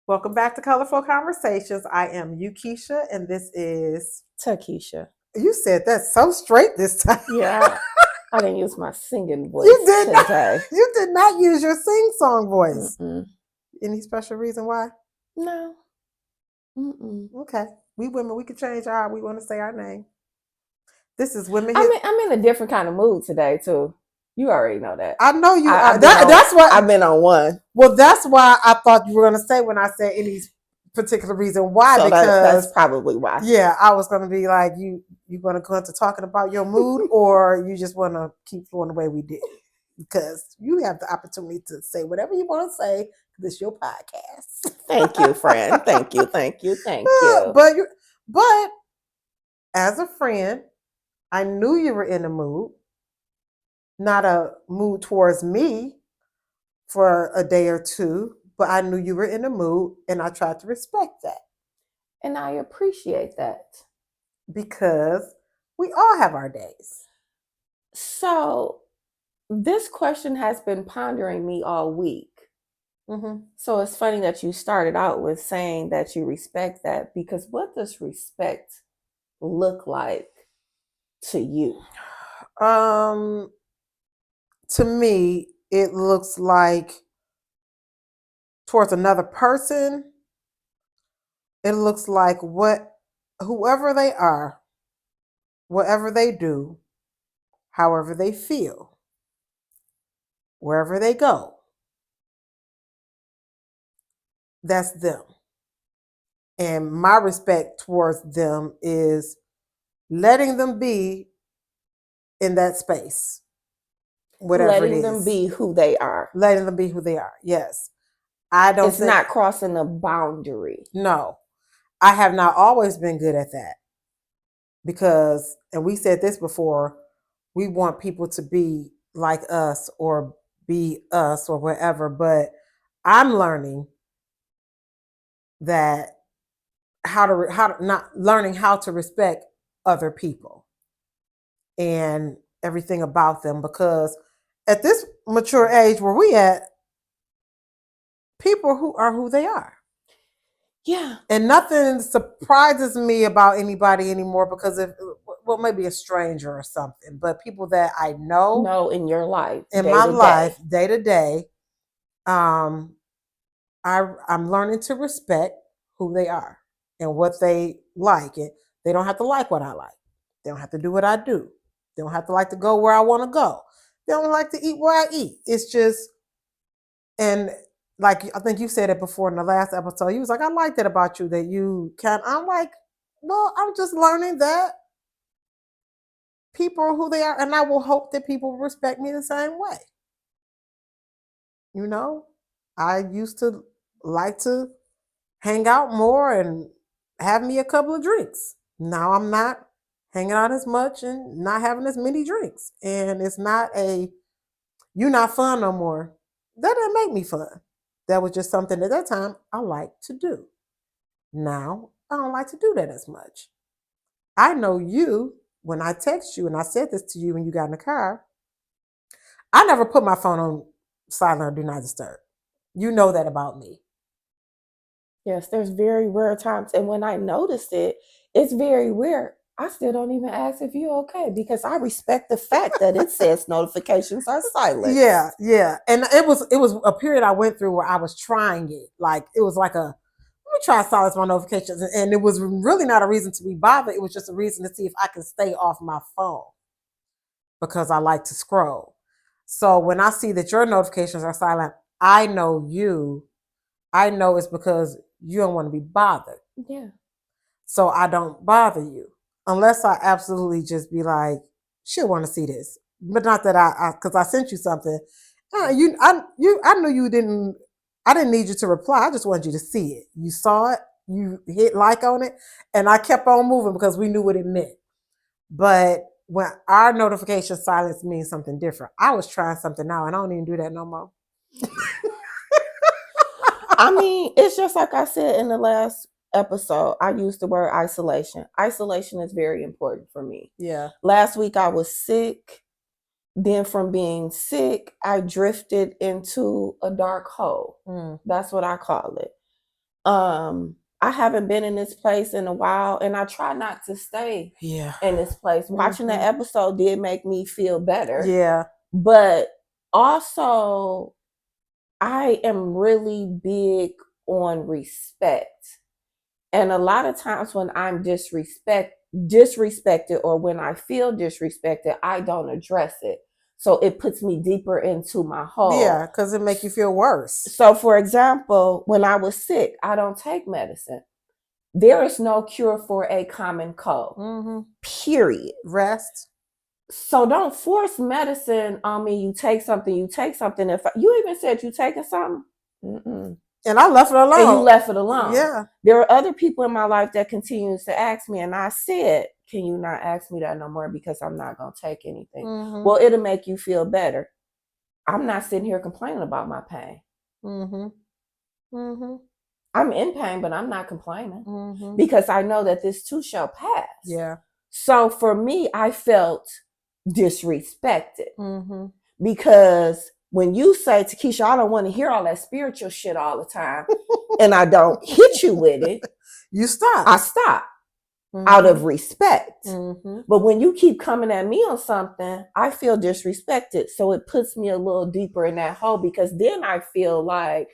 Welcome back to Colorful Conversations. I am Uakeisha, and this is Tikisha. You said that so straight this time. Yeah, I didn't use my singing voice You did not. today. You did not use your sing-song voice. Mm-mm. Any special reason why? No. Mm-mm. Okay, we women, we can change how we want to say our name. This is women. I'm in a different kind of mood today too. You already know that. I know you are. That's what I've been on one. Well, that's why I thought you were going to say when I said any particular reason why. So because that's probably why. Yeah, I was going to be like, you going to go into talking about your mood, or you just want to keep flowing the way we did? Because you have the opportunity to say whatever you want to say. This is your podcast. Thank you, friend. Thank you. But as a friend, I knew you were in a mood, not a mood towards me for a day or two, but I knew you were in a mood, and I tried to respect that. And I appreciate that. Because we all have our days. So this question has been pondering me all week. Mm-hmm. So it's funny that you started out with saying that you respect that, because what does respect look like to you? To me, it looks like towards another person, it looks like whoever they are, whatever they do, however they feel, wherever they go, that's them. And my respect towards them is letting them be in that space. Whatever it is. Letting them be who they are. Letting them be who they are. Yes. I don't It's not crossing a boundary. No. I have not always been good at that. Because, and we said this before, we want people to be like us or be us or whatever, but I'm learning that learning how to respect other people and everything about them, because at this mature age where we at, people who are who they are. Yeah. And nothing surprises me about anybody anymore, because well, maybe a stranger or something, but people that I know in your life, in my life, day to day, I'm learning to respect who they are and what they like. And they don't have to like what I like. They don't have to do what I do. They don't have to like to go where I want to go. They don't like to eat where I eat. It's just, and like I think you said it before in the last episode, you was like, I like that about you, that you can. I'm like, well, I'm just learning that people are who they are, and I will hope that people respect me the same way. You know, I used to like to hang out more and have me a couple of drinks. Now I'm not hanging out as much and not having as many drinks. And it's not you're not fun no more. That didn't make me fun. That was just something at that time I liked to do. Now I don't like to do that as much. I know you, when I text you, and I said this to you when you got in the car, I never put my phone on silent or do not disturb. You know that about me. Yes, there's very rare times. And when I noticed it, it's very weird. I still don't even ask if you're okay, because I respect the fact that it says notifications are silent. Yeah, yeah. And it was a period I went through where I was trying it. Like, it was like let me try to silence my notifications. And it was really not a reason to be bothered. It was just a reason to see if I can stay off my phone, because I like to scroll. So when I see that your notifications are silent, I know it's because you don't want to be bothered. Yeah. So I don't bother you unless I absolutely just be like, she'll want to see this. But not that because I sent you something. I knew you didn't. I didn't need you to reply. I just wanted you to see it. You saw it. You hit like on it, and I kept on moving because we knew what it meant. But when our notification silence means something different. I was trying something now, and I don't even do that no more. I mean, it's just like I said in the last episode, I used the word isolation. Isolation is very important for me. Yeah. Last week I was sick. Then from being sick, I drifted into a dark hole. That's what I call it. I haven't been in this place in a while, and I try not to stay in this place. Watching that episode did make me feel better. Yeah. But also, I am really big on respect. And a lot of times when I'm disrespected or when I feel disrespected, I don't address it. So it puts me deeper into my hole. Yeah, because it makes you feel worse. So for example, when I was sick, I don't take medicine. There is no cure for a common cold. Period. Rest. So don't force medicine on me. You take something. If you even said you taking something, and I left it alone. And you left it alone. Yeah. There are other people in my life that continues to ask me, and I said, can you not ask me that no more because I'm not going to take anything. Well, it'll make you feel better. I'm not sitting here complaining about my pain. I'm in pain, but I'm not complaining because I know that this too shall pass. Yeah. So for me, I felt disrespected because when you say, Tikisha, I don't want to hear all that spiritual shit all the time, and I don't hit you with it, you stop. I stop out of respect. But when you keep coming at me on something, I feel disrespected. So it puts me a little deeper in that hole because then I feel like,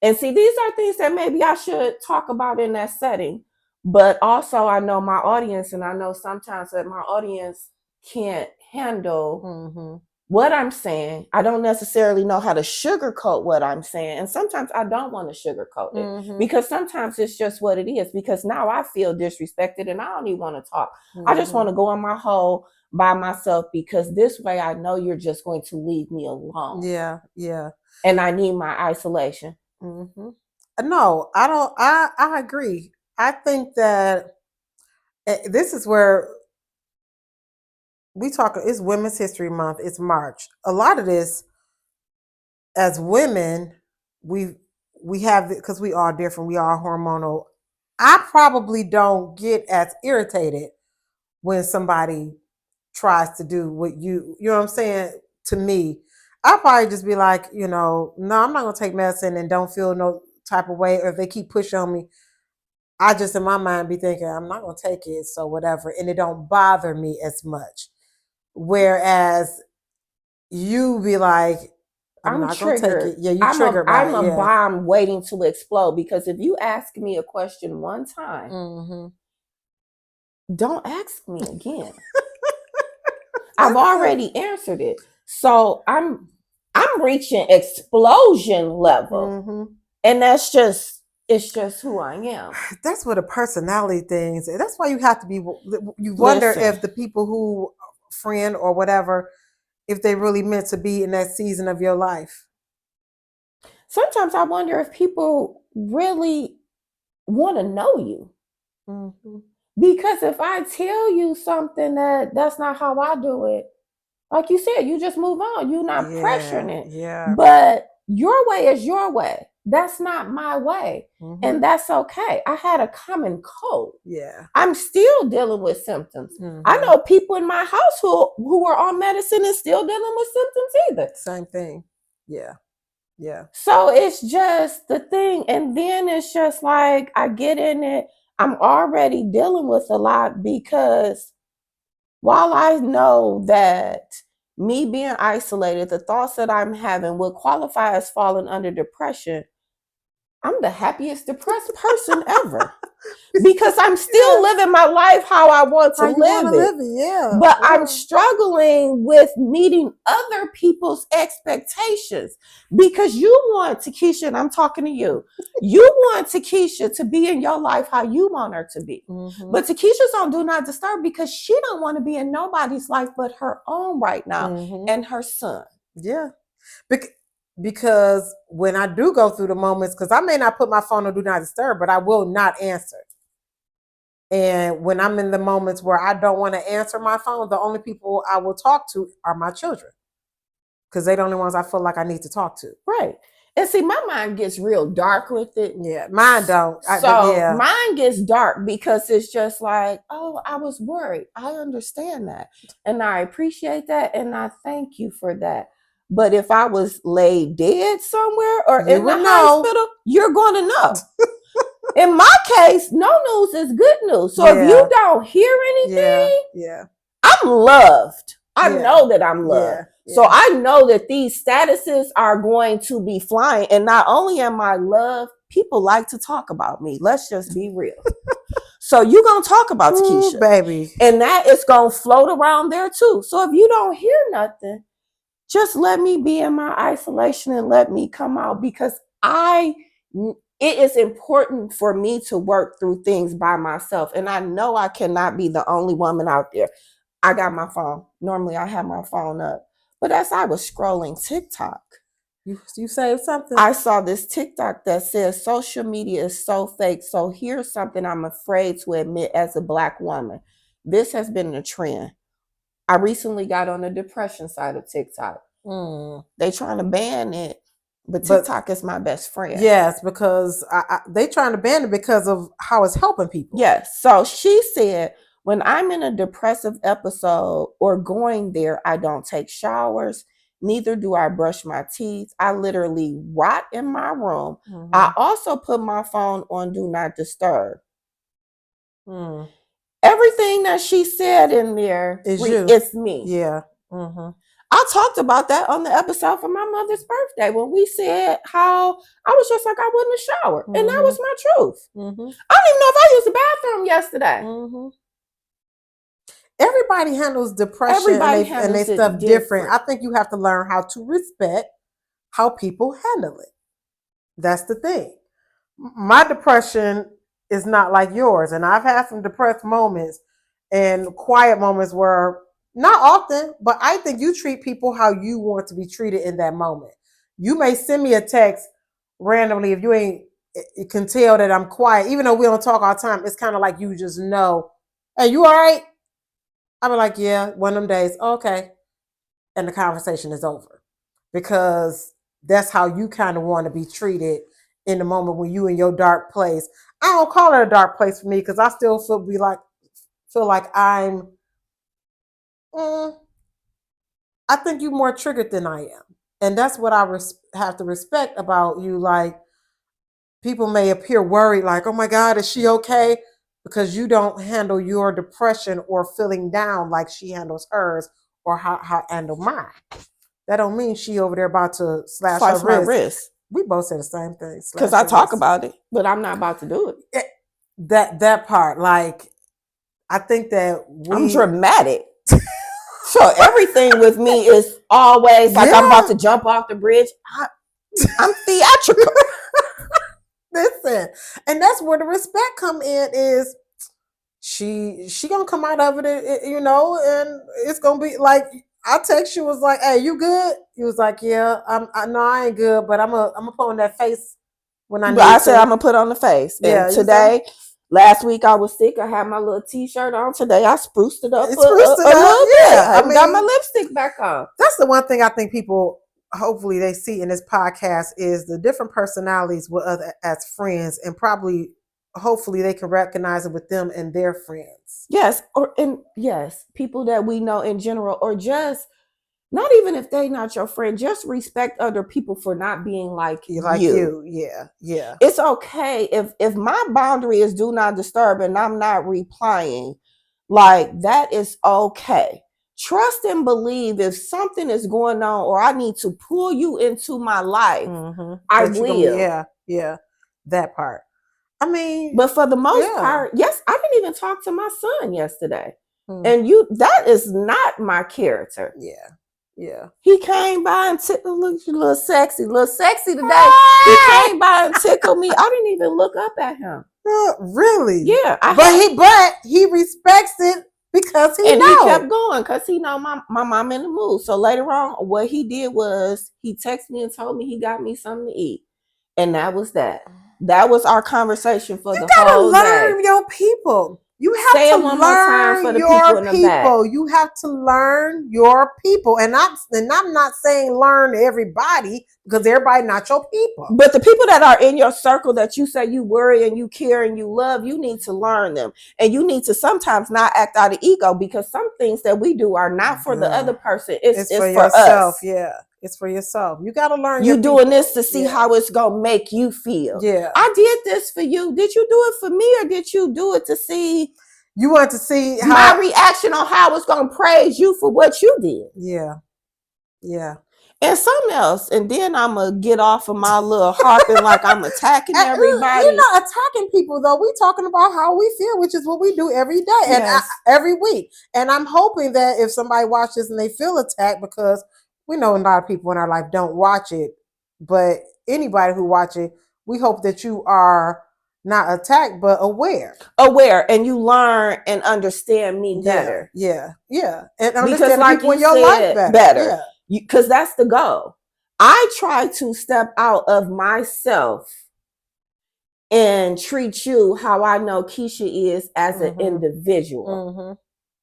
and see, these are things that maybe I should talk about in that setting. But also I know my audience, and I know sometimes that my audience can't handle what I'm saying. I don't necessarily know how to sugarcoat what I'm saying. And sometimes I don't want to sugarcoat it because sometimes it's just what it is, because now I feel disrespected and I don't even want to talk. I just want to go in my hole by myself because this way I know you're just going to leave me alone. Yeah. Yeah. And I need my isolation. No, I don't. I agree. I think that this is where we talk. It's Women's History Month. It's March. A lot of this, as women, we have it because we are different. We are hormonal. I probably don't get as irritated when somebody tries to do what you know what I'm saying to me. I'll probably just be like, no, I'm not gonna take medicine and don't feel no type of way. Or if they keep pushing on me, I just in my mind be thinking I'm not gonna take it, so whatever, and it don't bother me as much. Whereas you be like, I'm not triggered. Gonna take it. Yeah, you triggered. I'm a bomb waiting to explode because if you ask me a question one time, don't ask me again. I've already answered it. So I'm reaching explosion level. And it's just who I am. That's what a personality thing is. That's why you have to be, you wonder if the people who friend or whatever, if they really meant to be in that season of your life. Sometimes I wonder if people really want to know you. Because if I tell you something that's not how I do it, like you said, you just move on. You're not pressuring it. Yeah. But your way is your way. That's not my way. And that's okay. I had a common cold. Yeah. I'm still dealing with symptoms. I know people in my house who are on medicine and still dealing with symptoms either. Same thing. Yeah. Yeah. So it's just the thing. And then it's just like I get in it. I'm already dealing with a lot because while I know that me being isolated, the thoughts that I'm having would qualify as falling under depression, I'm the happiest depressed person ever. Because I'm still living my life how I want to live it. Yeah. But I'm struggling with meeting other people's expectations. Because you want Tikisha, and I'm talking to you, you want Tikisha to be in your life how you want her to be. But Tikisha's on Do Not Disturb because she don't want to be in nobody's life but her own right now and her son. Yeah. Because when I do go through the moments, because I may not put my phone on Do Not Disturb, but I will not answer. And when I'm in the moments where I don't want to answer my phone, the only people I will talk to are my children. Because they're the only ones I feel like I need to talk to. Right. And see, my mind gets real dark with it. Yeah, mine don't. Mine gets dark because it's just like, oh, I was worried. I understand that. And I appreciate that. And I thank you for that. But if I was laid dead somewhere or in the hospital, you're going to know. in my case, no news is good news. So if you don't hear anything, I'm loved. I know that I'm loved. So I know that these statuses are going to be flying. And not only am I loved, people like to talk about me. Let's just be real. So you're going to talk about Tikisha. Baby. And that is going to float around there too. So if you don't hear nothing, just let me be in my isolation and let me come out, because it is important for me to work through things by myself. And I know I cannot be the only woman out there. I got my phone. Normally I have my phone up. But as I was scrolling TikTok, you saved something. I saw this TikTok that says social media is so fake. So here's something I'm afraid to admit as a Black woman. This has been a trend. I recently got on the depression side of TikTok. They trying to ban it, but TikTok is my best friend. Yes, because they trying to ban it because of how it's helping people. Yes. So she said, when I'm in a depressive episode or going there, I don't take showers. Neither do I brush my teeth. I literally rot in my room. I also put my phone on Do Not Disturb. Everything that she said in there it's me. Yeah. I talked about that on the episode for my mother's birthday when we said how I was just like I wouldn't shower. And that was my truth. I don't even know if I used the bathroom yesterday. Everybody handles depression and they stuff different. I think you have to learn how to respect how people handle it. That's the thing. My depression is not like yours. And I've had some depressed moments and quiet moments where, not often, but I think you treat people how you want to be treated in that moment. You may send me a text randomly if you can tell that I'm quiet, even though we don't talk all the time. It's kind of like you just know, hey, you all right? I'll be like, yeah, one of them days, okay. And the conversation is over. Because that's how you kind of want to be treated in the moment when you in your dark place. I don't call it a dark place for me because I still feel like I'm I think you're more triggered than I am. And that's what I have to respect about you. Like, people may appear worried, like, oh my God, is she okay? Because you don't handle your depression or feeling down like she handles hers or how I handle mine. That don't mean she over there about to slash her wrist. We both say the same thing. Because I talk about it, but I'm not about to do it. That part, like, I think that I'm dramatic. So everything with me is always like I'm about to jump off the bridge. I'm theatrical. Listen, and that's where the respect come in. Is she gonna come out of it, you know, and it's gonna be like, I text you, was like, hey, you good? He was like, yeah, I know I ain't good, but I'm gonna put on that face when I need to. I said I'm gonna put on the face. And today, last week I was sick. I had my little t-shirt on. Today I spruced it up a little bit. I got my lipstick back on. That's the one thing I think people, hopefully they see in this podcast, is the different personalities with other as friends, and probably hopefully they can recognize it with them and their friends. Yes, people that we know in general, or just not even if they not your friend, just respect other people for not being like you. Yeah. It's okay if my boundary is do not disturb and I'm not replying, like, that is okay. Trust and believe if something is going on or I need to pull you into my life, I will. Yeah, that part. I mean, but for the most part, yes, I didn't even talk to my son yesterday. And that is not my character. Yeah. He came by and tickled, look, a little sexy today. He came by and tickled me. I didn't even look up at him. Really? Yeah. But he respects it because he kept going because he know my mom in the mood. So later on, what he did was he texted me and told me he got me something to eat. And that was that. That was our conversation for the whole day. You gotta learn your people. You have to learn your people. You have to learn your people. And I'm not saying learn everybody. because everybody not your people. But the people that are in your circle that you say you worry and you care and you love, you need to learn them. And you need to sometimes not act out of ego, because some things that we do are not for the other person. It's for yourself. us. Yeah. It's for yourself. You got to learn You your doing people. this to see how it's going to make you feel. Yeah. I did this for you. Did you do it for me, or did you do it to see? You want to see my reaction on how it's going to praise you for what you did. Yeah. Yeah. And something else, and then I'm going to get off of my little harping like I'm attacking everybody. You're not attacking people, though. We're talking about how we feel, which is what we do every day and every week. And I'm hoping that if somebody watches and they feel attacked, because we know a lot of people in our life don't watch it, but anybody who watch it, we hope that you are not attacked, but aware, and you learn and understand me better. Yeah. And understand the people in your life better. Yeah. Because that's the goal. I try to step out of myself and treat you how I know Keisha is as an individual.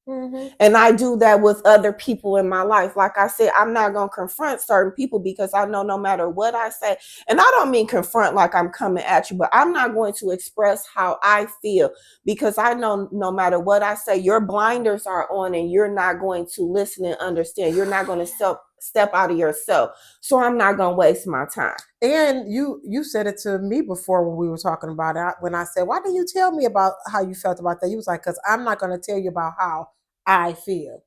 And I do that with other people in my life. Like I said, I'm not going to confront certain people, because I know no matter what I say, and I don't mean confront like I'm coming at you, but I'm not going to express how I feel, because I know no matter what I say, your blinders are on and you're not going to listen and understand. You're not going to step out of yourself. So I'm not going to waste my time. And you said it to me before when we were talking about it. When I said, why didn't you tell me about how you felt about that? You was like, because I'm not going to tell you about how I feel,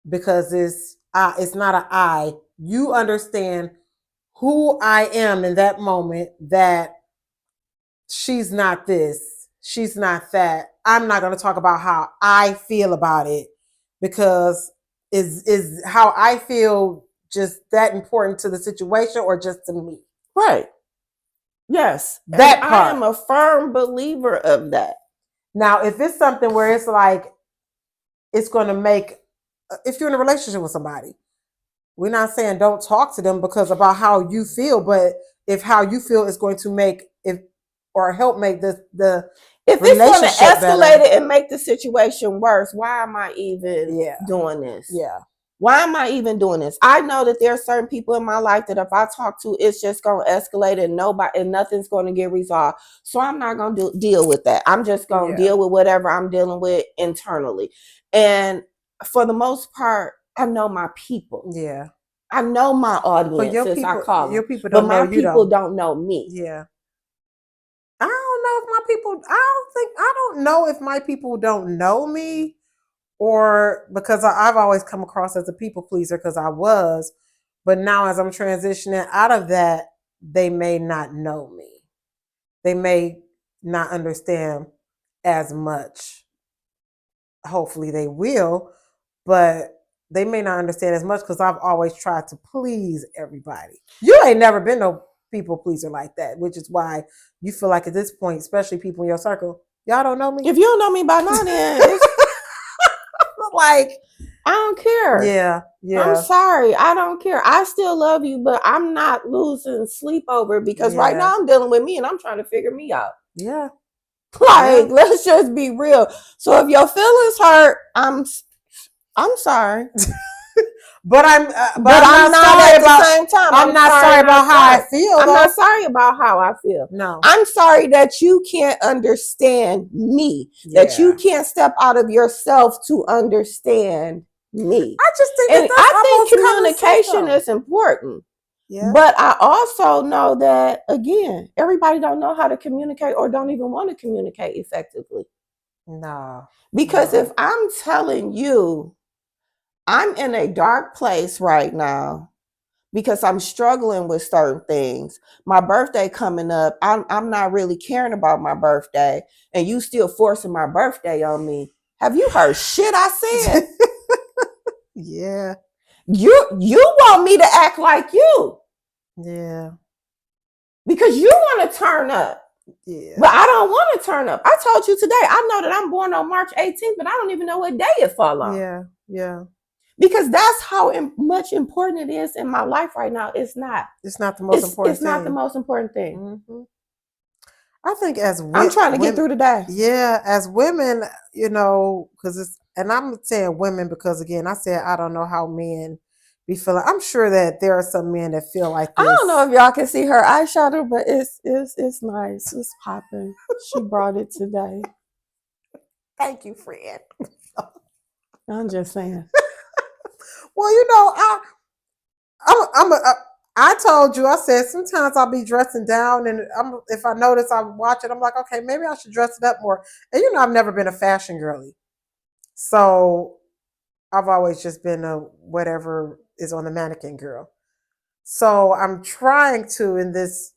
because it's not an I. You understand who I am in that moment, that she's not this, she's not that. I'm not going to talk about how I feel about it, because is how I feel just that important to the situation or just to me? Right. Yes. That part. I am a firm believer of that. Now, if it's something where it's like, it's going to make, if you're in a relationship with somebody, we're not saying don't talk to them because about how you feel, but if how you feel is going to make or help make the if it's going to escalate it and make the situation worse, why am I even doing this? Yeah. Why am I even doing this? I know that there are certain people in my life that if I talk to, it's just going to escalate and nothing's going to get resolved. So I'm not going to deal with that. I'm just going to deal with whatever I'm dealing with internally. And for the most part, I know my people. Yeah. I know my audience, as I call them. Your people don't know you, but my people don't know me. Yeah. I don't know if my people, I don't know if my people don't know me, or because I've always come across as a people pleaser, because I was, but now as I'm transitioning out of that, they may not know me. They may not understand as much. Hopefully they will, but they may not understand as much because I've always tried to please everybody. You ain't never been no people pleaser like that, which is why you feel like at this point, especially people in your circle, y'all don't know me. If you don't know me by now, then it's like, I don't care. Yeah. I'm sorry. I don't care. I still love you, but I'm not losing sleep over it, because right now I'm dealing with me and I'm trying to figure me out. Yeah. Like, let's just be real. So if your feelings hurt, I'm sorry. But I'm not sorry about the same time. I'm not sorry about how I feel. I'm not sorry about how I feel. No. I'm sorry that you can't understand me. That you can't step out of yourself to understand me. I just think I think communication is important. Yeah. But I also know that, again, everybody don't know how to communicate or don't even want to communicate effectively. No. Because if I'm telling you I'm in a dark place right now because I'm struggling with certain things, my birthday coming up, I'm not really caring about my birthday, and you still forcing my birthday on me. Have you heard shit I said? Yeah. You want me to act like you. Yeah. Because you want to turn up. Yeah. But I don't want to turn up. I told you today, I know that I'm born on March 18th, but I don't even know what day it fall on. Yeah. Yeah. Because that's how much important it is in my life right now. It's not. It's not the most important thing. It's not the most important thing. Mm-hmm. I think I'm trying to get through the day. Yeah, as women, because and I'm saying women because, again, I said I don't know how men be feeling. I'm sure that there are some men that feel like I this. don't know if y'all can see her eyeshadow, but it's nice. It's popping. She brought it today. Thank you, friend. I'm just saying. Well, I told you, I said sometimes I'll be dressing down, and if I notice I watch it, I'm like, okay, maybe I should dress it up more. And I've never been a fashion girly, so I've always just been a whatever is on the mannequin girl. So I'm trying to in this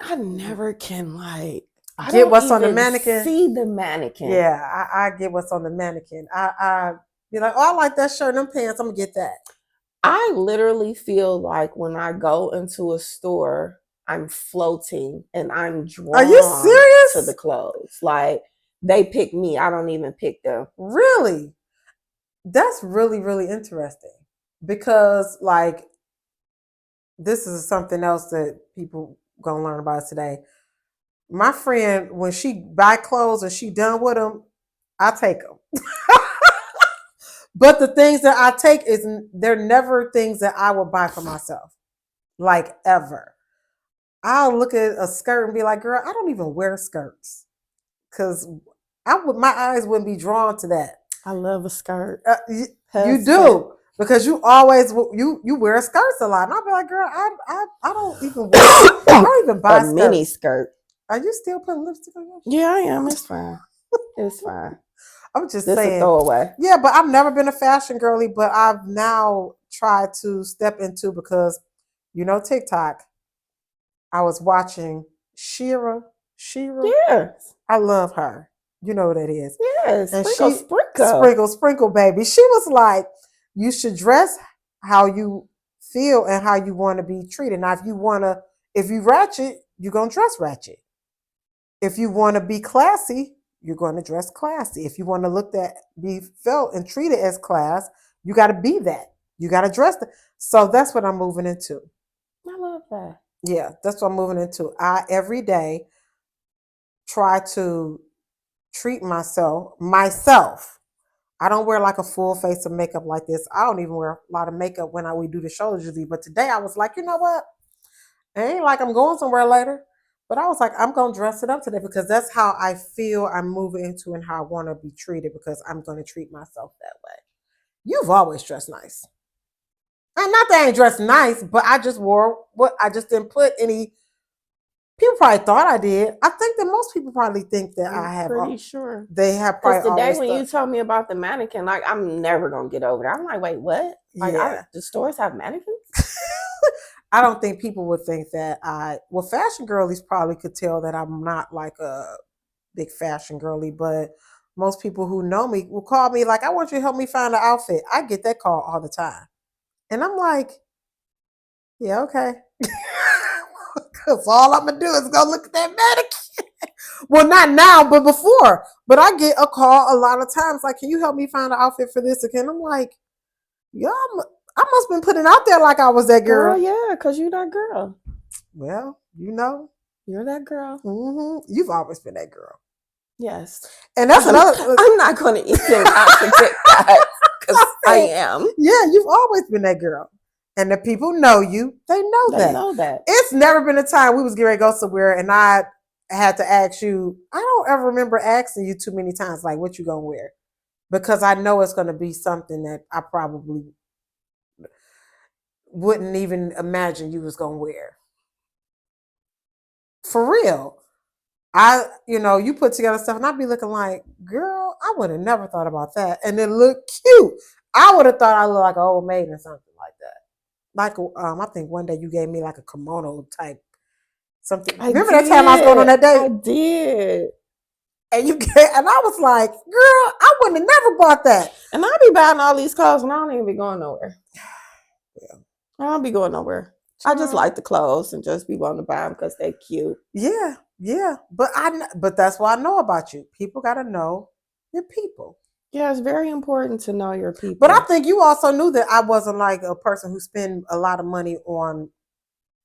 I never can I get don't what's on the even mannequin. see the mannequin. Yeah, I get what's on the mannequin. I be like, oh, I like that shirt and them pants. I'm gonna get that. I literally feel like when I go into a store, I'm floating and I'm Are you drawn to the serious? clothes. Like they pick me. I don't even pick them. Really? That's really, really interesting. Because like this is something else that people gonna learn about today. My friend, when she buy clothes and she done with them, I take them. But the things that I take they're never things that I would buy for myself, like ever. I'll look at a skirt and be like, girl, I don't even wear skirts because my eyes wouldn't be drawn to that. I love a skirt. You do because you always you wear skirts a lot, and I'll be like, girl, I don't even wear, I don't even buy a skirts. mini skirt. Are you still putting lipstick on your? Yeah, I am. It's fine. It's fine. I'm just This saying. a throwaway. Yeah, but I've never been a fashion girly, but I've now tried to step into because TikTok. I was watching Shira. Yes. I love her. You know what that is. Yes. And Sprinkle, baby. She was like, you should dress how you feel and how you want to be treated. Now, if you ratchet, you're gonna dress ratchet. If you want to be classy, you're going to dress classy. If you want to be felt and treated as class, you got to be that. You got to dress that. So that's what I'm moving into. I love that. Yeah, that's what I'm moving into. I every day try to treat myself. I don't wear like a full face of makeup like this. I don't even wear a lot of makeup when we do the shows usually. But today I was like, you know what? It ain't like I'm going somewhere later. But I was like, I'm going to dress it up today because that's how I feel I'm moving into and how I want to be treated because I'm going to treat myself that way. You've always dressed nice. And not that I ain't dressed nice, but I just wore what I just didn't put any. People probably thought I did. I think that most people probably think that I have. Pretty sure. They have probably Because today always when you told me about the mannequin, like I'm never gonna get over it. I'm like, wait, what? Like Yeah. the stores have mannequins? I don't think people would think that fashion girlies probably could tell that I'm not like a big fashion girly, but most people who know me will call me like, I want you to help me find an outfit. I get that call all the time. And I'm like, yeah, okay. Because all I'm going to do is go look at that mannequin. Well, not now, but before. But I get a call a lot of times like, can you help me find an outfit for this again? I'm like, yeah, I must have been putting out there like I was that girl. Yeah, because you're that girl. Well, you're that girl. Mm-hmm. You've always been that girl. Yes. And that's another. I'm not going to even contradict that because I am. Yeah, you've always been that girl. And the people know you. They know that. It's never been a time we was getting ready to go somewhere and I had to ask you. I don't ever remember asking you too many times, like, what you going to wear? Because I know it's going to be something that I probably wouldn't even imagine you was going to wear. For real. You put together stuff and I'd be looking like, girl, I would have never thought about that. And it looked cute. I would have thought I looked like an old maid or something like that. Like, I think one day you gave me like a kimono type something. Remember that time I was going on that date? I did. And I was like, girl, I wouldn't have never bought that. And I be buying all these clothes and I don't even be going nowhere. Yeah. I don't be going nowhere. I just like the clothes and just be wanting to buy them because they're cute. Yeah. But that's what I know about you. People got to know your people. Yeah, it's very important to know your people. But I think you also knew that I wasn't like a person who spend a lot of money on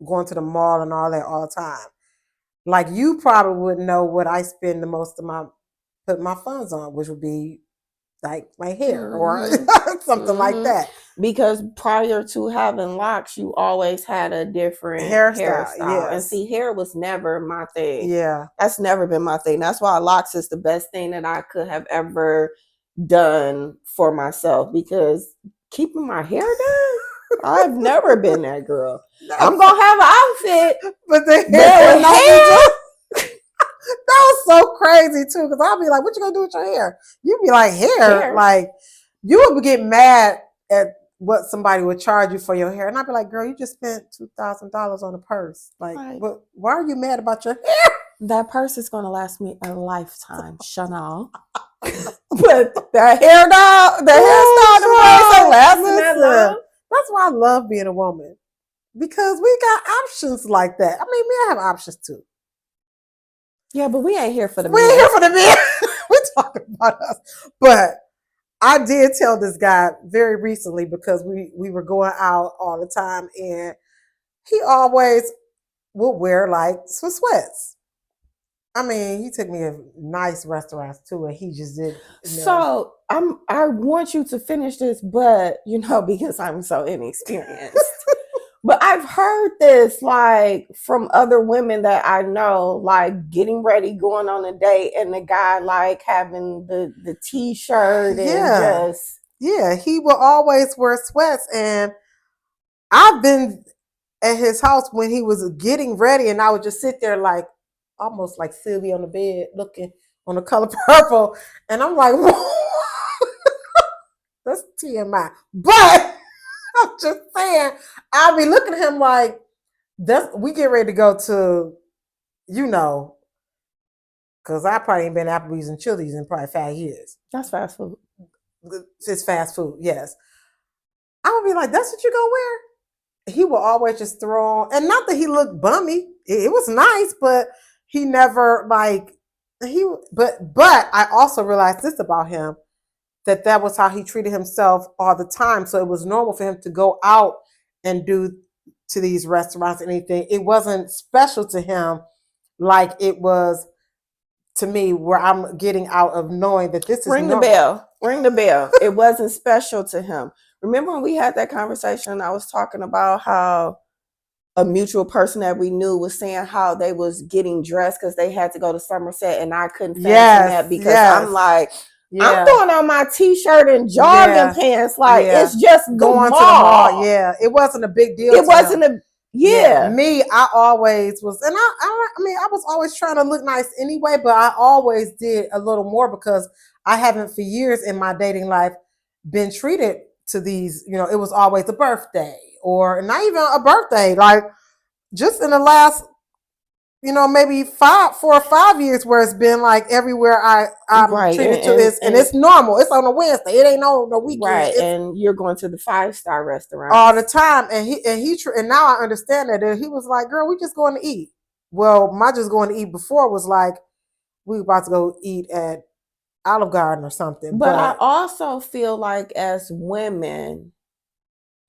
going to the mall and all that all the time. Like you probably wouldn't know what I spend the most of put my funds on, which would be like my hair or Mhm. something like Mhm. that. Because prior to having locks, you always had a different Hairstyle, hairstyle. And yes. see, hair was never my thing. Yeah. That's never been my thing. That's why locks is the best thing that I could have ever done for myself, because keeping my hair done, I've never been that girl. No. I'm gonna have an outfit, But the but hair would with not be hair, done. That was so crazy too, because I'll be like, "What you gonna do with your hair?" You be like, "Hair." Like you would get mad at what somebody would charge you for your hair, and I'd be like, "Girl, you just spent $2,000 on a purse. Like, Right. but why are you mad about your hair?" That purse is gonna last me a lifetime, Chanel. But the hairstyle, the hairstyle, ain't lasting that long. That's why I love being a woman, because we got options like that. I mean, I have options too. Yeah, but we ain't here for the We ain't here for the men. We're talking about us. But I did tell this guy very recently, because we were going out all the time, and he always would wear like some sweats. I mean, he took me to nice restaurants too, and he just did. So I want you to finish this, but because I'm so inexperienced. But I've heard this like from other women that I know, like getting ready, going on a date, and the guy like having the t-shirt and just he will always wear sweats, and I've been at his house when he was getting ready, and I would just sit there like almost like Sylvie on the bed looking on the color purple, and I'm like, that's TMI. But I'm just saying, I'll be looking at him like, we get ready to go to, because I probably ain't been to Applebee's and Chili's in probably 5 years. That's fast food. It's fast food, yes. I would be like, that's what you gonna wear? He will always just throw on, and not that he looked bummy. It was nice, but he never but I also realized this about him, that was how he treated himself all the time. So it was normal for him to go out and do to these restaurants, anything. It wasn't special to him like it was to me, where I'm getting out of knowing that this is Ring the bell. Ring the bell. It wasn't special to him. Remember when we had that conversation? I was talking about how a mutual person that we knew was saying how they was getting dressed because they had to go to Somerset, and I couldn't fancy that because I'm like, I'm throwing on my t-shirt and jogging pants. Like it's just going to the mall. Yeah, it wasn't a big deal. It wasn't a me, I always was, and I was always trying to look nice anyway, but I always did a little more because I haven't for years in my dating life been treated to these, it was always a birthday or not even a birthday, like just in the last, maybe 4 or 5 years where it's been like everywhere I'm treated to is, and it's normal. It's on a Wednesday. It ain't on the weekend. Right, and you're going to the 5-star restaurant all the time. And now I understand that. And he was like, "Girl, we just going to eat." Well, my just going to eat before was like, we were about to go eat at Olive Garden or something. But I also feel like as women,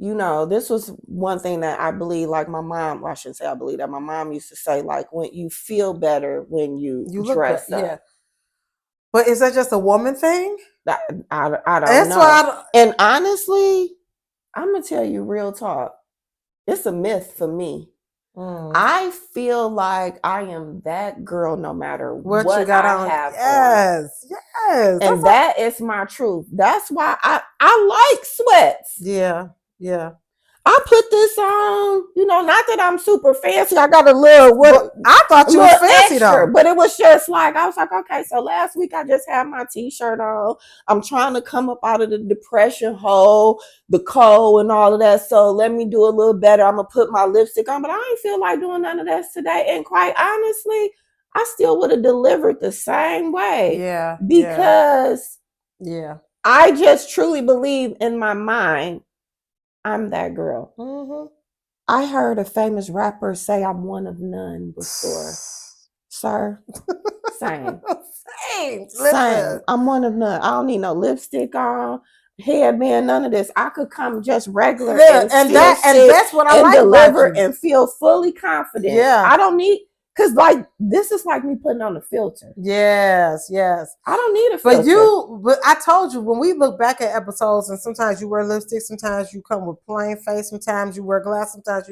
this was one thing that I believe, like my mom, well, I shouldn't say I believe that, my mom used to say, like, when you feel better when you dress up. Yeah. But is that just a woman thing? I don't know. And honestly, I'm going to tell you real talk. It's a myth for me. I feel like I am that girl no matter what you got I have. Yes. And that is my truth. That's why I like sweats. Yeah. I put this on, not that I'm super fancy. I got a little, I thought you were fancy extra, though. But it was just like, I was like, okay, so last week I just had my t-shirt on. I'm trying to come up out of the depression hole, the cold and all of that. So let me do a little better. I'm going to put my lipstick on, but I ain't feel like doing none of that today. And quite honestly, I still would have delivered the same way. Yeah. Because I just truly believe in my mind, I'm that girl. Mm-hmm. I heard a famous rapper say I'm one of none before. Sir, same. Same. I'm one of none. I don't need no lipstick on, headband, none of this. I could come just regular and that's what I like deliver and feel fully confident. Yeah. I don't need Cause like this is like me putting on a filter. Yes. I don't need a filter. But I told you, when we look back at episodes, and sometimes you wear lipstick, sometimes you come with plain face, sometimes you wear glass, sometimes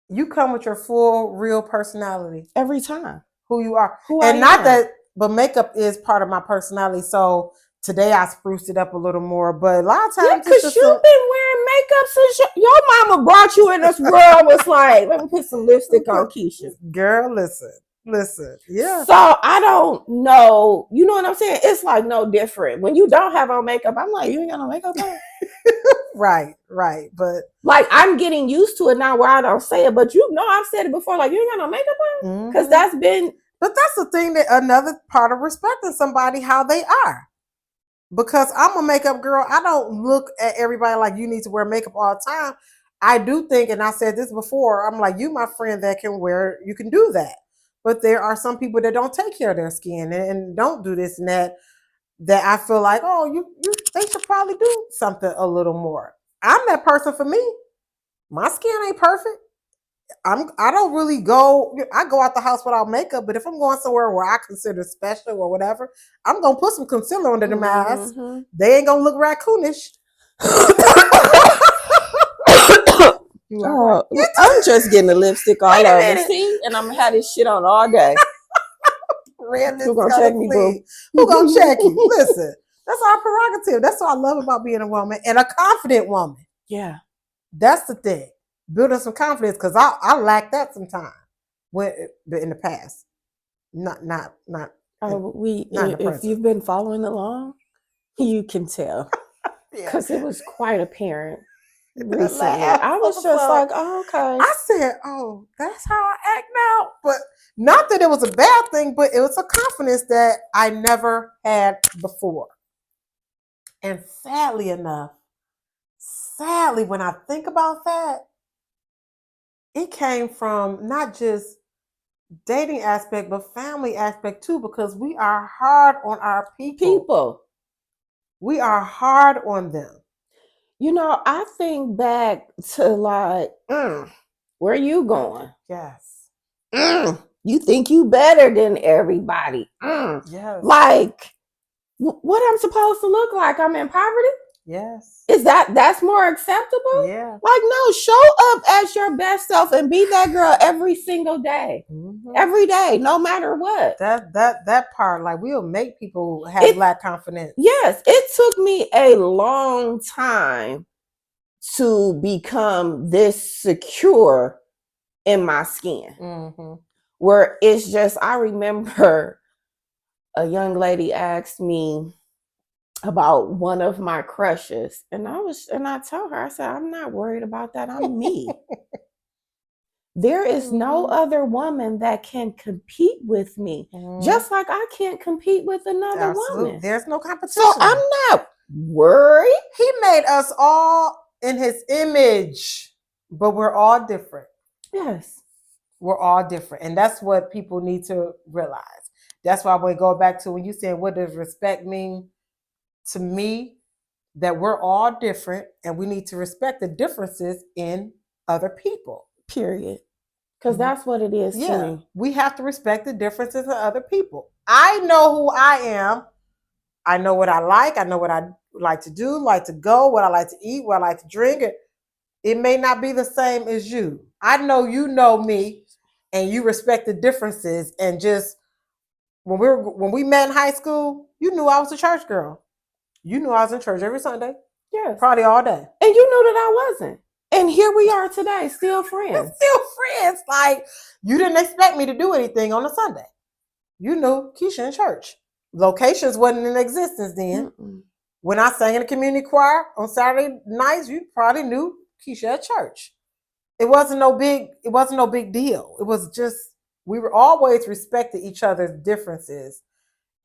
you come with your full, real personality. Every time. Who you are. And not that, but makeup is part of my personality. So today I spruced it up a little more, but a lot of times because you've been wearing makeup since your mama brought you in this world. Was like, let me put some lipstick on Keisha. Girl, listen, yeah. So I don't know, you know what I'm saying? It's like no different. When you don't have on makeup, I'm like, you ain't got no makeup on. Right. But like I'm getting used to it now where I don't say it, but you know I've said it before, like you ain't got no makeup on. Because that's been. But that's the thing, that another part of respecting somebody, how they are. Because I'm a makeup girl, I don't look at everybody like you need to wear makeup all the time. I do think, and I said this before, I'm like, you my friend that you can do that. But there are some people that don't take care of their skin and don't do this and that I feel like, oh, they should probably do something a little more. I'm that person for me. My skin ain't perfect. I don't really I go out the house without makeup, but if I'm going somewhere where I consider special or whatever, I'm gonna put some concealer under them eyes. They ain't gonna look raccoonish. I'm just getting the lipstick all over. See, and I'm gonna have this shit on all day. Who gonna check me, boo? Who gonna check you? Listen, that's our prerogative. That's what I love about being a woman, and a confident woman. Yeah, that's the thing. Building some confidence, because I lack that sometimes. In the past, not. If you've been following along, you can tell, because it was quite apparent recently. I was just like, oh, okay. I said, oh, that's how I act now. But not that it was a bad thing, but it was a confidence that I never had before. And sadly, when I think about that, it came from not just dating aspect, but family aspect too, because we are hard on our people. We are hard on them. You know, I think back to like, where you going? Yes. You think you better than everybody. Yes. Like, what I'm supposed to look like? I'm in poverty? Yes. Is that's more acceptable? Yeah. Like, no, show up as your best self and be that girl every single day. Every day, no matter what. That part, like, we'll make people have lack confidence. Yes, it took me a long time to become this secure in my skin. Where it's just, I remember a young lady asked me about one of my crushes, and I told her, I said, I'm not worried about that. I'm me. There is no other woman that can compete with me, just like I can't compete with another woman. There's no competition. So I'm not worried. He made us all in his image, but we're all different. Yes. We're all different. And that's what people need to realize. That's why we go back to when you said, what does respect mean to me? That we're all different and we need to respect the differences in other people. Period. Because that's what it is to me. We have to respect the differences in other people. I know who I am. I know what I like. I know what I like to do, like to go, what I like to eat, what I like to drink. It may not be the same as you. I know you know me, and you respect the differences. And just when we met in high school, you knew I was a church girl. You knew I was in church every Sunday. Yes. Probably all day. And you knew that I wasn't. And here we are today, still friends. Like, you didn't expect me to do anything on a Sunday. You knew Keisha in church. Locations wasn't in existence then. When I sang in the community choir on Saturday nights, you probably knew Keisha at church. It wasn't no big deal. It was just, we were always respected each other's differences.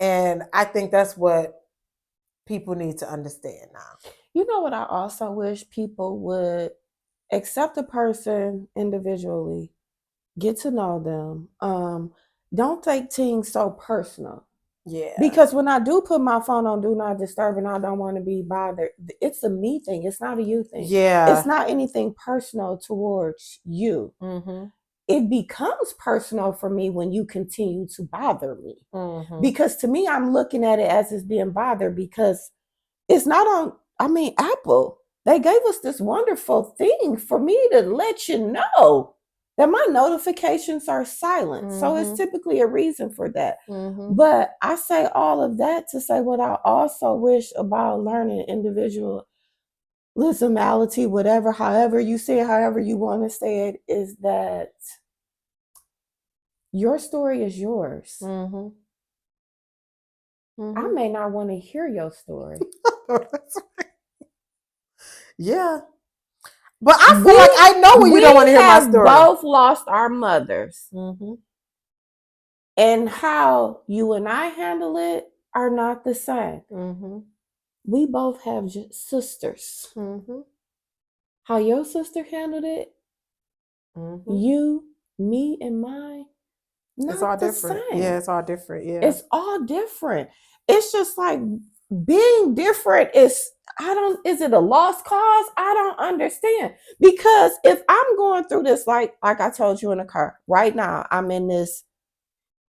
And I think that's what people need to understand now. You know what I also wish people would accept a person individually, get to know them. Don't take things so personal. Yeah. Because when I do put my phone on do not disturb and I don't want to be bothered, it's a me thing. It's not a you thing. Yeah. It's not anything personal towards you. it becomes personal for me when you continue to bother me. Mm-hmm. Because to me, I'm looking at it as it's being bothered because it's not on, Apple. They gave us this wonderful thing for me to let you know that my notifications are silent. So it's typically a reason for that. But I say all of that to say what I also wish about learning individualismality, whatever, however you say it, however you want to say it, is that your story is yours. I may not want to hear your story. Yeah. But I feel like I know when you don't want to hear my story. We have both lost our mothers. And how you and I handle it are not the same. We both have sisters. How your sister handled it, you, me, and mine, not it's all the different. same. Yeah, it's all different. Yeah. It's all different. It's just like being different is it a lost cause? I don't understand. Because if I'm going through this, like I told you in the car, right now, I'm in this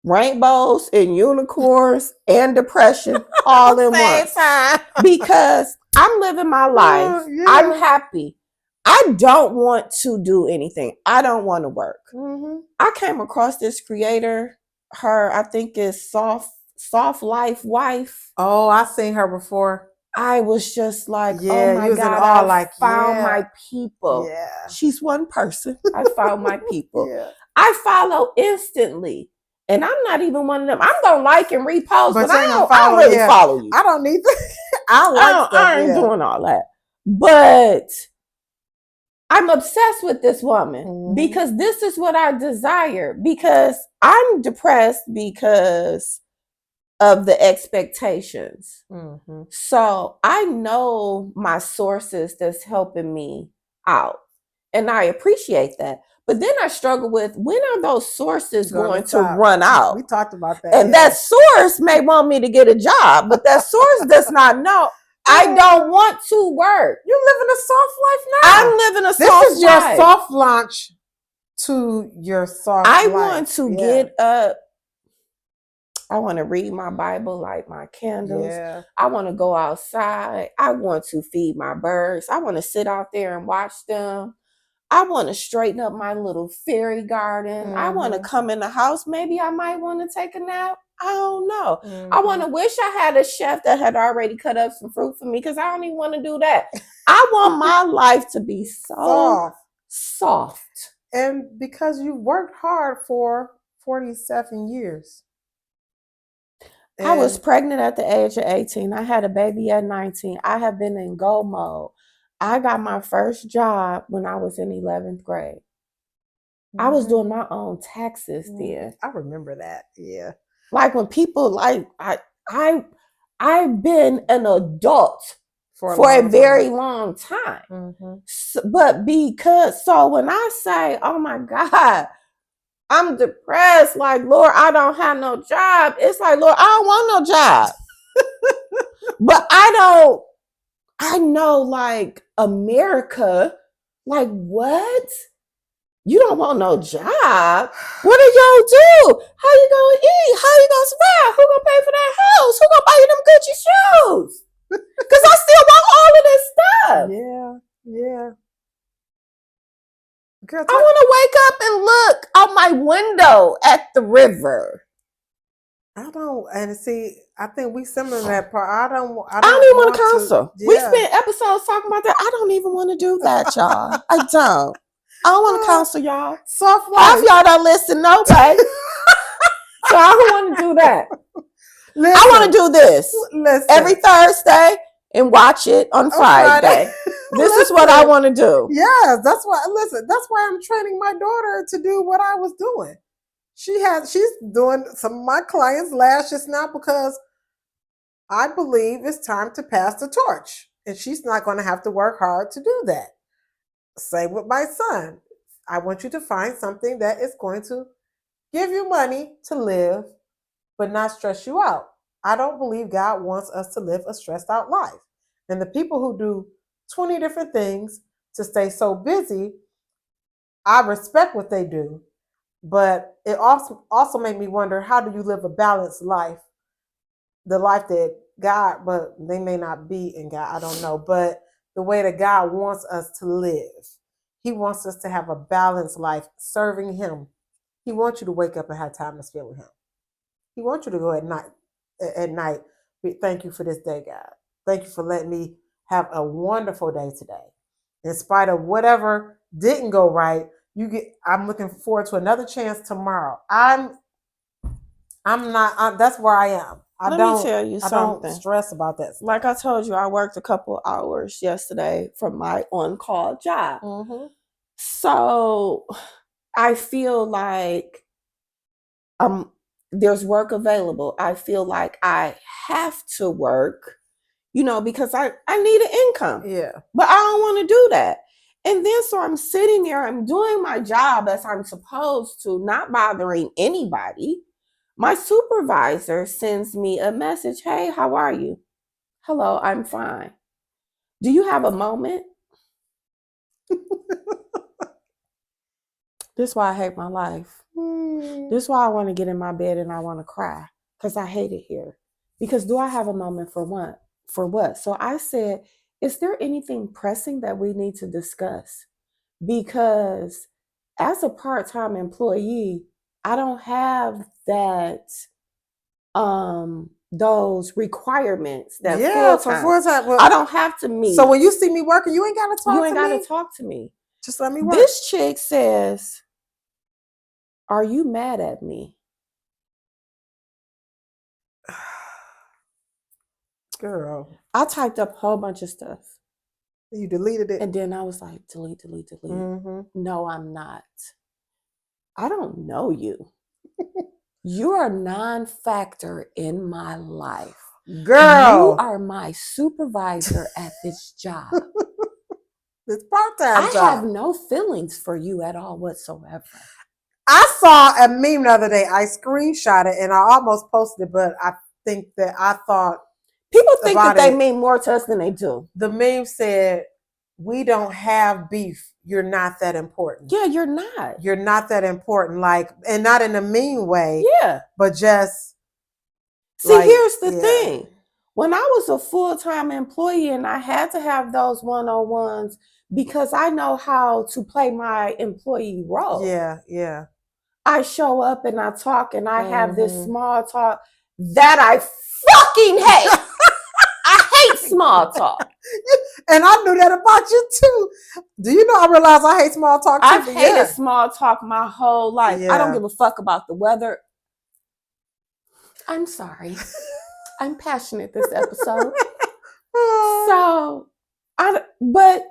rainbows and unicorns and depression all in one. Because I'm living my life. I'm happy. I don't want to do anything. I don't want to work. I came across this creator. Her, I think, is Soft Life Wife. Oh, I've seen her before. I was just like, oh my God, I found my people. Yeah. She's one person. I found my people. I follow instantly. And I'm not even one of them. I'm going to like and repost, but I don't really follow you. I don't need to. I ain't doing all that. But I'm obsessed with this woman because this is what I desire. Because I'm depressed because of the expectations. So I know my sources that's helping me out. And I appreciate that. But then I struggle with, when are those sources going to run out? We talked about that. And that source may want me to get a job, but that source does not know. I don't want to work. You're living a soft life now. I'm living a soft life. This is your soft launch to your soft life. I want to get up. I want to read my Bible, light my candles. I want to go outside. I want to feed my birds. I want to sit out there and watch them. I want to straighten up my little fairy garden. I want to come in the house. Maybe I might want to take a nap. I don't know. I want to wish I had a chef that had already cut up some fruit for me, because I don't even want to do that. I want my life to be so soft. And because you worked hard for 47 years. I was pregnant at the age of 18. I had a baby at 19. I have been in go mode. I got my first job when I was in 11th grade. I was doing my own taxes then. I remember that. Yeah. Like when people like, I've been an adult for a very long time. So, but so when I say, oh my God, I'm depressed, like, Lord, I don't have no job. It's like, Lord, I don't want no job. But I know, like, America, like, what? You don't want no job? What do y'all do? How you gonna eat? How you gonna survive? Who gonna pay for that house? Who gonna buy you them Gucci shoes? Because I still want all of this stuff. Yeah. Girl, I want to wake up and look out my window at the river. I don't, and see, I think we similar to that part. I don't even want to counsel. We spent episodes talking about that. I don't even want to do that, y'all. I don't want to counsel y'all. Soft life. Half y'all don't listen, no, babe. So I don't want to do that. I want to do this every Thursday and watch it on Friday. This is what I want to do. Yes, that's why. Listen, that's why I'm training my daughter to do what I was doing. She's doing some of my clients' lashes now because I believe it's time to pass the torch, and she's not going to have to work hard to do that. Same with my son. I want you to find something that is going to give you money to live, but not stress you out. I don't believe God wants us to live a stressed out life. And the people who do 20 different things to stay so busy, I respect what they do, But it also made me wonder, how do you live a balanced life? The life that God, but they may not be in God, I don't know, but the way that God wants us to live. He wants us to have a balanced life serving Him. He wants you to wake up and have time to spend with Him. He wants you to go at night. Thank you for this day, God. Thank you for letting me have a wonderful day today. In spite of whatever didn't go right, I'm looking forward to another chance tomorrow. I'm not. That's where I am. Let me tell you I don't something. stress about that stuff. Like I told you, I worked a couple hours yesterday from my on-call job. Mm-hmm. So I feel like there's work available. I feel like I have to work, because I need an income. Yeah. But I don't want to do that. And then so I'm sitting there, I'm doing my job as I'm supposed to, not bothering anybody. My supervisor sends me a message. Hey, how are you? Hello, I'm fine. Do you have a moment? This is why I hate my life. This is why I want to get in my bed and I want to cry, because I hate it here. Because do I have a moment for what? For what? So I said, is there anything pressing that we need to discuss? Because as a part-time employee, I don't have that those requirements that for full-time. Well, I don't have to meet. So when you see me working, you ain't gotta talk to me. You ain't gotta talk to me. Just let me work. This chick says, are you mad at me? Girl. I typed up a whole bunch of stuff. You deleted it. And then I was like, delete. Mm-hmm. No, I'm not. I don't know you. You're a non-factor in my life. Girl. You are my supervisor at this job. It's part-time I job. have no feelings for you at all whatsoever. I saw a meme the other day. I screenshot it and I almost posted it, but I think that I thought people think that they mean more to us than they do. The meme said, we don't have beef. You're not that important. Yeah, you're not. You're not that important. Like, and not in a mean way. Yeah. But just. See, like, here's the thing. When I was a full-time employee and I had to have those one-on-ones because I know how to play my employee role. Yeah. I show up and I talk and I have this small talk that I fucking hate. I hate small talk. And I knew that about you too. Do you know I realized I hate small talk too? I've hated small talk my whole life. I don't give a fuck about the weather. I'm sorry. I'm passionate this episode. But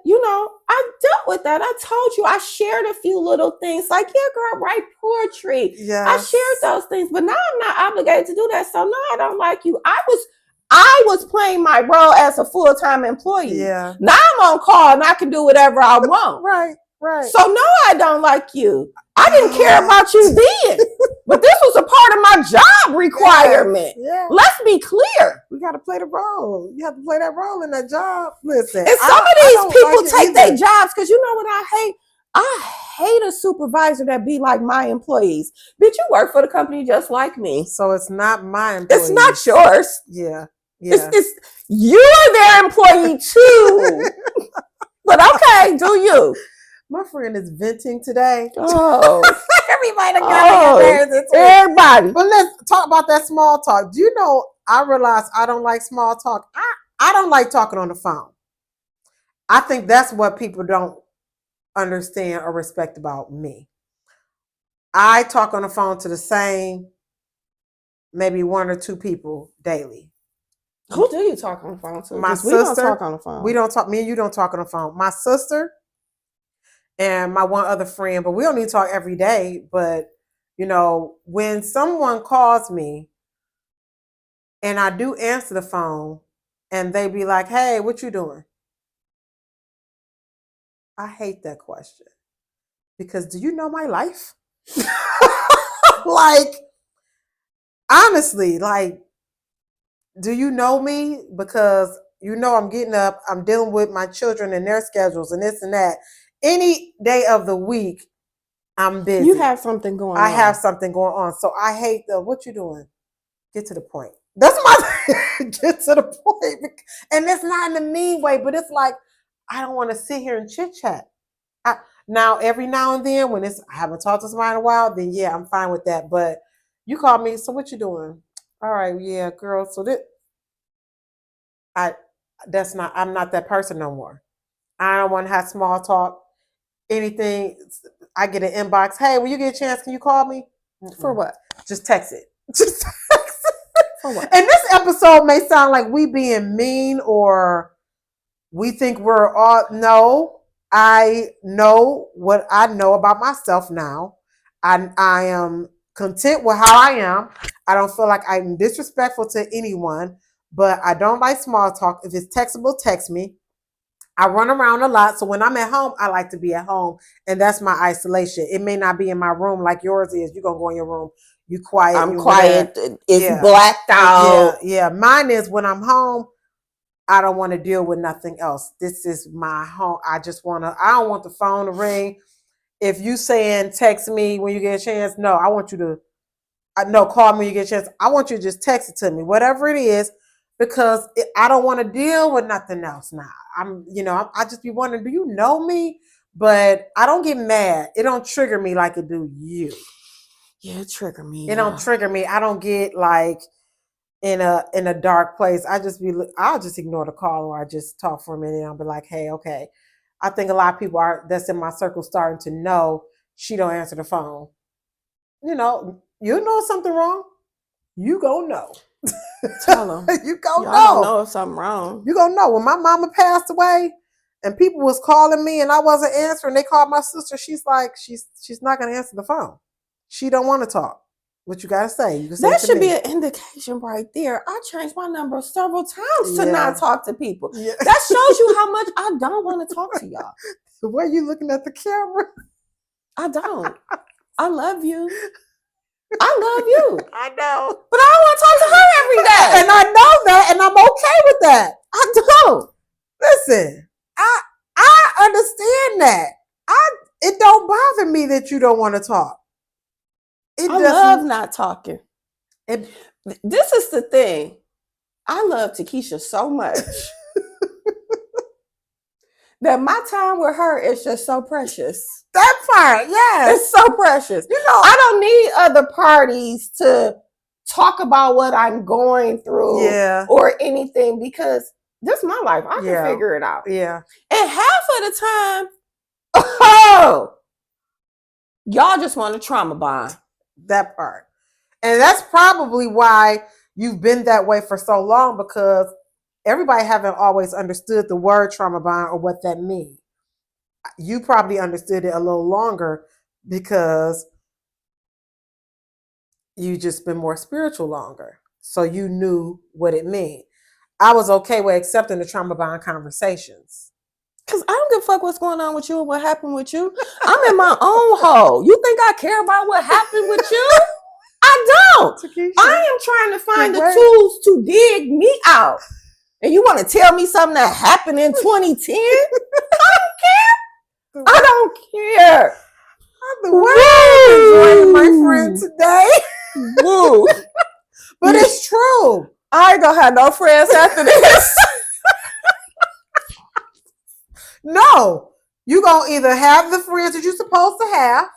I dealt with that. I told you, I shared a few little things like, yeah, girl, write poetry. Yes. I shared those things, but now I'm not obligated to do that. So no, I don't like you. I was playing my role as a full-time employee. Yeah. Now I'm on call and I can do whatever I want. Right. So no, I don't like you. I didn't care about you then. But this was a part of my job requirement. Yeah. Let's be clear. We got to play the role. You have to play that role in that job. Listen. And some of these people take their jobs because you know what I hate? I hate a supervisor that be like my employees. Bitch, you work for the company just like me. So it's not my employees. It's not yours. Yeah. It's you're their employee too. But okay, do you? My friend is venting today. Oh. Everybody. But let's talk about that small talk. Do you know, I realize I don't like small talk. I don't like talking on the phone. I think that's what people don't understand or respect about me. I talk on the phone to the same, maybe one or two people daily. Who do you talk on the phone to? My sister. We don't talk on the phone. We don't talk. Me and you don't talk on the phone. My sister and my one other friend, but we don't need to talk every day. But, when someone calls me and I do answer the phone and they be like, hey, what you doing? I hate that question because do you know my life? Like, honestly, like, do you know me? Because I'm getting up, I'm dealing with my children and their schedules and this and that. Any day of the week, I'm busy. You have something going on. I have something going on. So I hate what you doing. Get to the point. That's my get to the point. And it's not in a mean way, but it's like, I don't want to sit here and chit chat. Now, every now and then, when I haven't talked to somebody in a while, then yeah, I'm fine with that. But you call me, so what you doing? All right, yeah, girl. So I'm not that person no more. I don't want to have small talk. Anything, I get an inbox. Hey, when you get a chance, can you call me? For what? Just text it. Just text it. For what? And this episode may sound like we being mean or we think we're all. No, I know what I know about myself now. I am content with how I am. I don't feel like I'm disrespectful to anyone, but I don't like small talk. If it's textable, text me. I run around a lot, so when I'm at home, I like to be at home, and that's my isolation. It may not be in my room like yours is. You're gonna go in your room, you quiet. I'm quiet. Whatever. It's blacked out. Yeah. Mine is when I'm home. I don't want to deal with nothing else. This is my home. I don't want the phone to ring. If you saying text me when you get a chance, no, I want you to, no, call me when you get a chance. I want you to just text it to me, whatever it is, because I don't want to deal with nothing else now. I just be wondering, do you know me? But I don't get mad. It don't trigger me like it do you. Yeah, it trigger me. It don't trigger me. I don't get like in a dark place. I'll just ignore the call, or I just talk for a minute and I'll be like, hey, okay. I think a lot of people that's in my circle starting to know she don't answer the phone. You know something wrong. You gonna know. Tell them. You gonna know. Don't know if something wrong. You gonna know. When my mama passed away and people was calling me and I wasn't answering, they called my sister. She's like, she's not gonna answer the phone. She don't want to talk. What you gotta say? You can say that should me. be an indication right there. I changed my number several times to not talk to people. Yeah. That shows you how much I don't want to talk to y'all. Why are you looking at the camera? I don't. I love you. I love you. I know. But I don't want to talk to her every day. And I know that, and I'm okay with that. I don't. Listen, I understand that. It don't bother me that you don't want to talk. I love not talking. This is the thing. I love Tikisha so much that my time with her is just so precious. That part, yes. It's so precious. I don't need other parties to talk about what I'm going through or anything, because this is my life. I can figure it out. Yeah. And half of the time, y'all just want to trauma bond. That part. And that's probably why you've been that way for so long, because everybody haven't always understood the word trauma bond or what that means. You probably understood it a little longer because you just been more spiritual longer. So you knew what it meant. I was okay with accepting the trauma bond conversations. Because I don't give a fuck what's going on with you and what happened with you. I'm in my own hole. You think I care about what happened with you? I don't. Tikisha, I am trying to find the tools to dig me out. And you want to tell me something that happened in 2010? I don't care. I don't care. I'm enjoying my friend today. Woo. But it's true. I ain't gonna have no friends after this. No, you gonna either have the friends that you're supposed to have,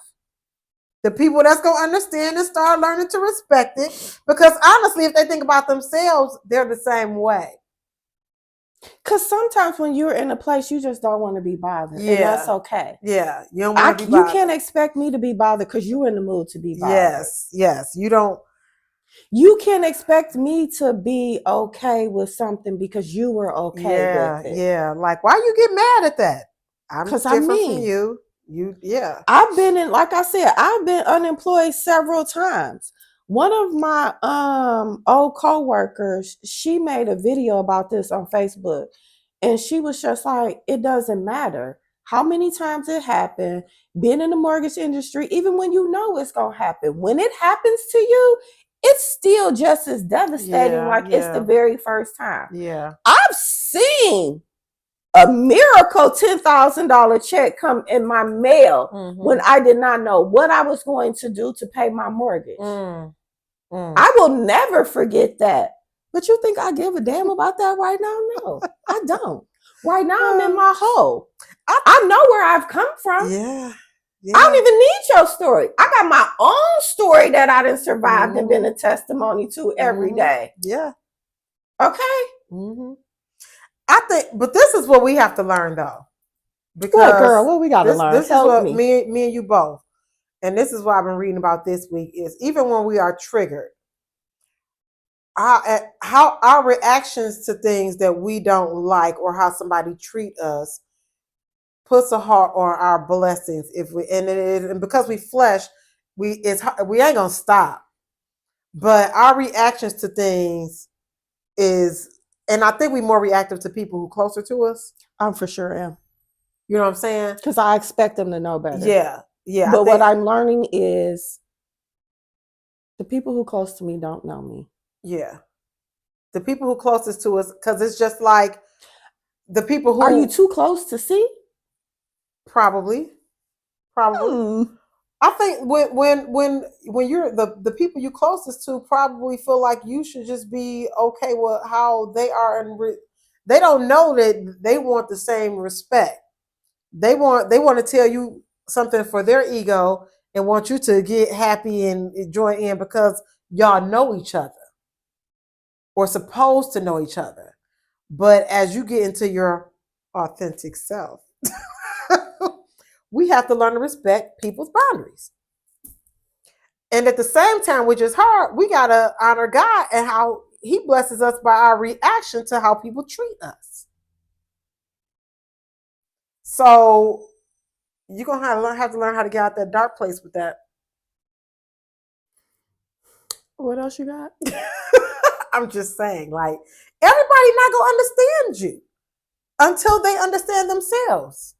the people that's gonna understand and start learning to respect it. Because honestly, if they think about themselves, they're the same way. Because sometimes when you're in a place, you just don't want to be bothered. Yeah. And that's okay. Yeah. You don't want to be bothered. You can't expect me to be bothered because you're in the mood to be bothered. Yes. You don't. You can't expect me to be okay with something because you were okay with it. Yeah. Like, why you get mad at that? I'm different from you. I've been like I said, I've been unemployed several times. One of my old coworkers, she made a video about this on Facebook, and she was just like, it doesn't matter how many times it happened, being in the mortgage industry, even when you know it's going to happen, when it happens to you, it's still just as devastating it's the very first time. Yeah. I've seen a miracle $10,000 check come in my mail when I did not know what I was going to do to pay my mortgage. I will never forget that. But you think I give a damn about that right now? No, I don't. Right now I'm in my hole. I know where I've come from. Yeah. I don't even need your story. I got my own story that I done survived and been a testimony to every day. Yeah. Okay. I think, but this is what we have to learn though. Because what, girl? What we got to learn? This Help is what me. me and you both, and this is what I've been reading about this week, is even when we are triggered, how our reactions to things that we don't like or how somebody treat us puts a heart on our blessings. If we and because we flesh, we ain't gonna stop. But our reactions to things is, and I think we're more reactive to people who closer to us. I'm for sure am. You know what I'm saying? Because I expect them to know better. Yeah. But what I'm learning is the people who close to me don't know me. Yeah. The people who closest to us, because it's just like the people who are you too close to see? Probably. I think when you're the people you closest to probably feel like you should just be okay with how they are, and they don't know that they want the same respect. They want to tell you something for their ego and want you to get happy and join in because y'all know each other or supposed to know each other. But as you get into your authentic self, we have to learn to respect people's boundaries. And at the same time, which is hard, we got to honor God and how he blesses us by our reaction to how people treat us. So you're going to have to learn how to get out that dark place with that. What else you got? I'm just saying, like, everybody not going to understand you until they understand themselves.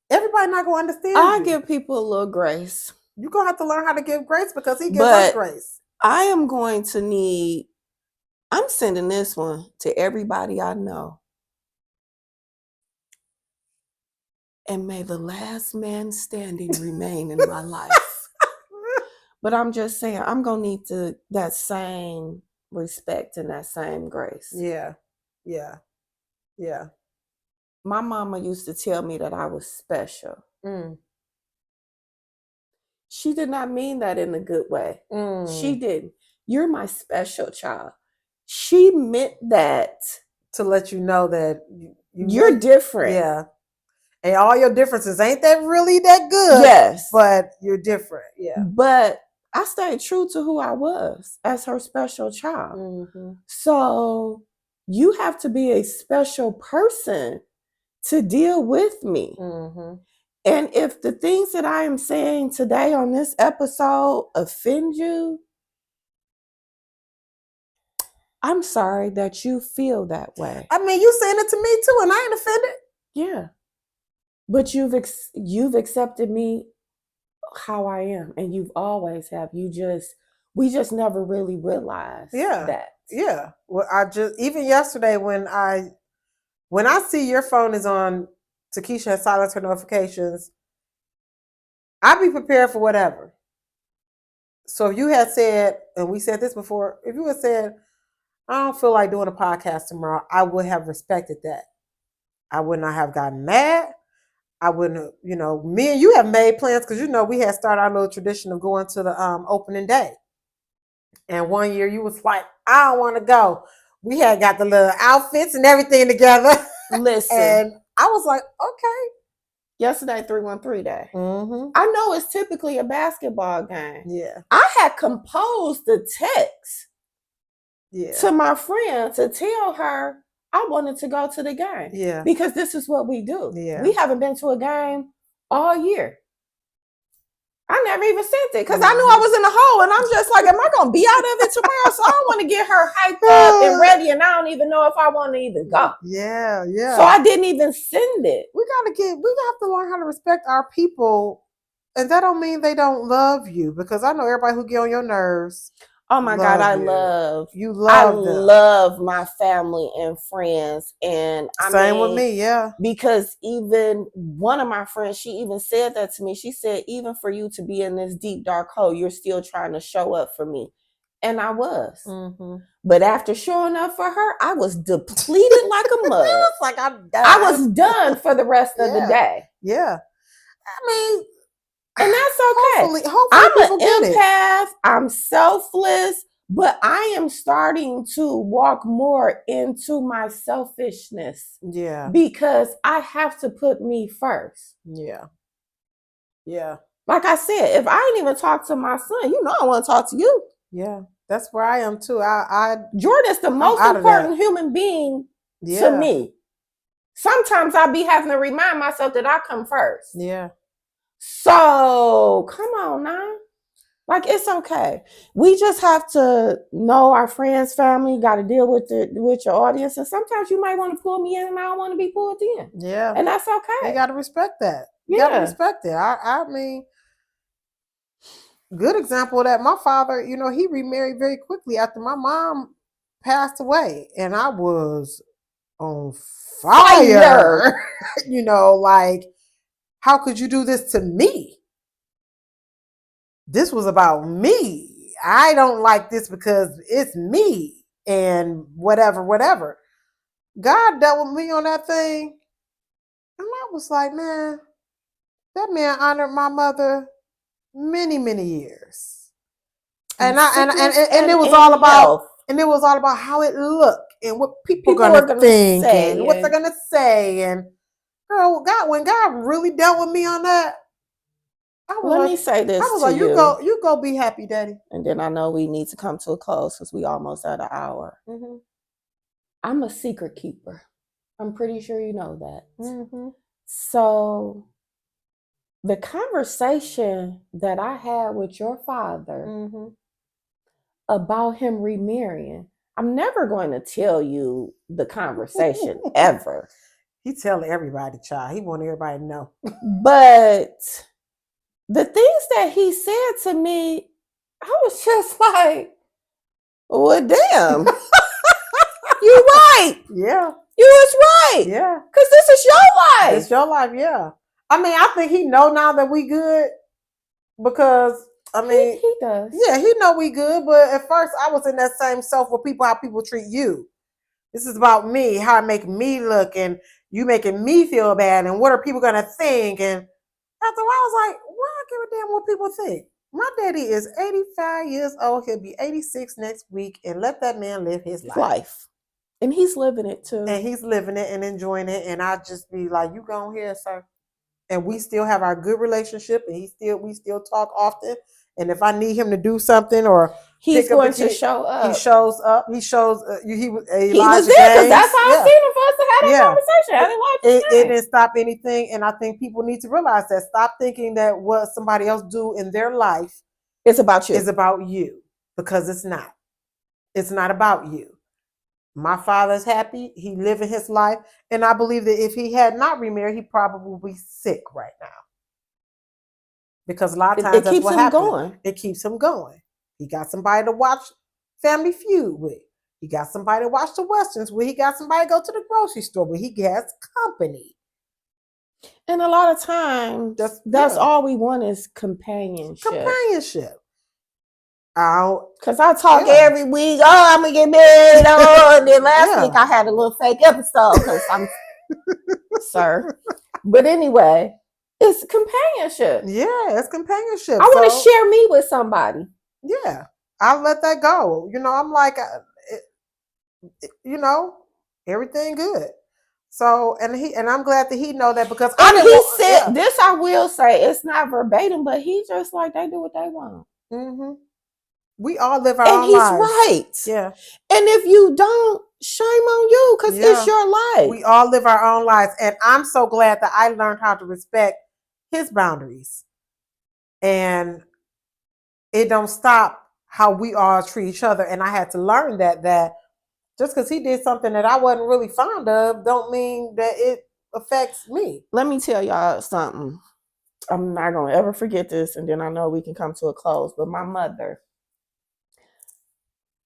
Everybody not going to understand you. I give people a little grace. You're going to have to learn how to give grace because he gives us grace. I am going to need, I'm sending this one to everybody I know. And may the last man standing remain in my life. But I'm just saying, I'm going to need that same respect and that same grace. Yeah. Yeah. Yeah. My mama used to tell me that I was special. She did not mean that in a good way. She didn't. You're my special child. She meant that to let you know that you're different. Yeah. And all your differences ain't that really that good. Yes. But you're different. Yeah. But I stayed true to who I was as her special child. So you have to be a special person to deal with me. And if the things that I am saying today on this episode offend you, I'm sorry that you feel that way. I mean, you saying it to me too, and I ain't offended. Yeah. But you've accepted me how I am, and you've always have. We just never really realized that. Yeah. Well, even yesterday when I see your phone is on Tikisha and silence her notifications, I'd be prepared for whatever. So if you had said, and we said this before, if you had said, I don't feel like doing a podcast tomorrow, I would have respected that. I would not have gotten mad. I wouldn't have, me and you have made plans because, we had started our little tradition of going to the opening day. And one year you was like, I don't want to go. We had got the little outfits and everything together. Listen. And I was like, okay. Yesterday, 313 day. I know it's typically a basketball game. Yeah. I had composed the text to my friend to tell her I wanted to go to the game. Yeah. Because this is what we do. Yeah. We haven't been to a game all year. I never even sent it because I knew I was in the hole, and I'm just like, am I going to be out of it tomorrow? So I don't want to get her hyped up and ready, and I don't even know if I want to even go. Yeah, yeah. So I didn't even send it. We have to learn how to respect our people, and that don't mean they don't love you, because I know everybody who get on your nerves. Oh my God, I love them. love my family and friends. And Same with me, yeah. Because even one of my friends, she even said that to me. She said, even for you to be in this deep, dark hole, you're still trying to show up for me. And I was. Mm-hmm. But after showing up for her, I was depleted like a mug. Like I'm done. I was done for the rest of the day. Yeah. I mean, and that's okay. Hopefully I'm people an get empath. it. I'm selfless, but I am starting to walk more into my selfishness. Yeah. Because I have to put me first. Yeah. Yeah. Like I said, if I ain't even talk to my son, you know I want to talk to you. Yeah. That's where I am too. Jordan's the most important human being to me. Sometimes I be having to remind myself that I come first. Yeah. So come on now. Like, it's okay. We just have to know our friends, family, got to deal with your audience. And sometimes you might want to pull me in and I don't want to be pulled in. Yeah. And that's okay. You got to respect that. You got to respect it. I mean, good example of that. My father, he remarried very quickly after my mom passed away. And I was on fire. Like, how could you do this to me? This was about me. I don't like this because it's me and whatever. God dealt with me on that thing. And I was like, man, that man honored my mother many, many years. And it was all about health. And it was all about how it looked and what people are gonna think and what they're gonna say. And girl, when God really dealt with me on that, let me say this to like, you go be happy, Daddy. And then I know we need to come to a close because we almost at an hour. Mm-hmm. I'm a secret keeper. I'm pretty sure you know that. Mm-hmm. So the conversation that I had with your father about him remarrying, I'm never going to tell you the conversation ever. He tell everybody, child. He want everybody to know. But the things that he said to me, I was just like, well, damn. You right. Yeah. You was right. Yeah. Because this is your life. It's your life, yeah. I mean, I think he know now that we good because, I mean. He does. Yeah, he know we good, but at first I was in that same self with how people treat you. This is about me, how it make me look, and you making me feel bad, and what are people going to think? And after a while, I was like, why I give a damn what people think? My daddy is 85 years old. He'll be 86 next week, and let that man live his life. And he's living it too. And he's living it and enjoying it. And I just be like, you go here, sir. And we still have our good relationship, and we still talk often. And if I need him to do something or he's going to show up. He shows up. He shows. He was there because that's how I seen him for us to have that conversation. I didn't like it didn't stop anything, and I think people need to realize that. Stop thinking that what somebody else do in their life is about you. Is about you, because it's not. It's not about you. My father's happy. He living his life, and I believe that if he had not remarried, he probably would be sick right now. Because a lot of times that's what happens. It keeps him going. He got somebody to watch Family Feud with. He got somebody to watch the Westerns with. He got somebody to go to the grocery store with. He has company. And a lot of times, that's all we want is companionship. Because I talk every week. Oh, I'm going to get married. Oh, and then last week I had a little fake episode because I'm, sir. But anyway. It's companionship. Yeah, it's companionship. I want to share me with somebody. Yeah, I'll let that go. I'm like, everything good. So, and I'm glad that he know that because said this. I will say it's not verbatim, but he just like they do what they want. Mm-hmm. We all live our own lives. And he's right. Yeah. And if you don't, shame on you because it's your life. We all live our own lives, and I'm so glad that I learned how to respect his boundaries, and it don't stop how we all treat each other. And I had to learn that just because he did something that I wasn't really fond of don't mean that it affects me. Let me tell y'all something. I'm not gonna ever forget this, and then I know we can come to a close. But my mother,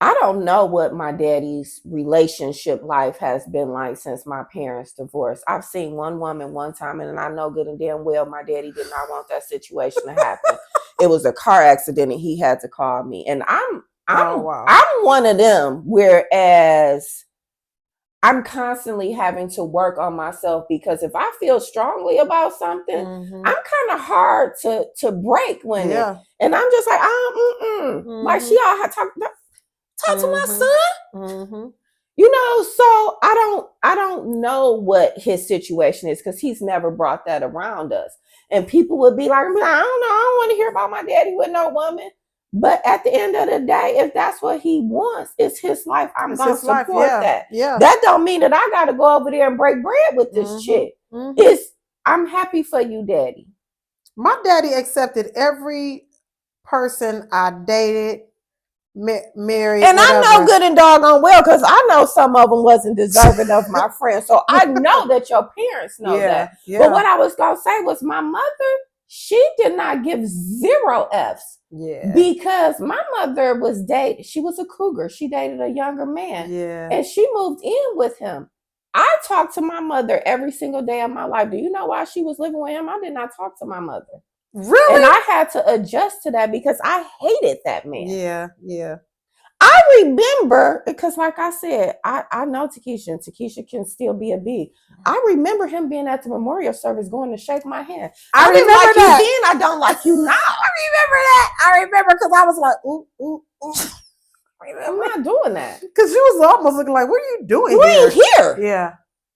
I don't know what my daddy's relationship life has been like since my parents divorced. I've seen one woman one time, and I know good and damn well my daddy did not want that situation to happen. It was a car accident, and he had to call me. And I'm one of them. Whereas I'm constantly having to work on myself, because if I feel strongly about something, I'm kind of hard to break when it. And I'm just like, like she all had talk to my son. You know, so I don't know what his situation is, because he's never brought that around us. And people would be like, I don't know, I don't want to hear about my daddy with no woman. But at the end of the day, if that's what he wants, it's his life. I'm going to support that. Yeah. That don't mean that I got to go over there and break bread with this chick. I'm happy for you, daddy. My daddy accepted every person I dated, married, and whatever. I know good and doggone well, because I know some of them wasn't deserving of my friends. So I know that your parents know that. Yeah. But what I was going to say was, my mother, she did not give 0 Fs. Yeah. Because my mother was she was a cougar. She dated a younger man. Yeah. And she moved in with him. I talked to my mother every single day of my life. Do you know why she was living with him? I did not talk to my mother. Really? And I had to adjust to that, because I hated that man. Yeah, yeah. I remember, because like I said, I know Tikisha, and Tikisha can still be a B. I remember him being at the memorial service going to shake my hand. I remember didn't like that. You then, I don't like you now. I remember because I was like, ooh. I'm not doing that. Because you was almost looking like, what are you doing here? You ain't here.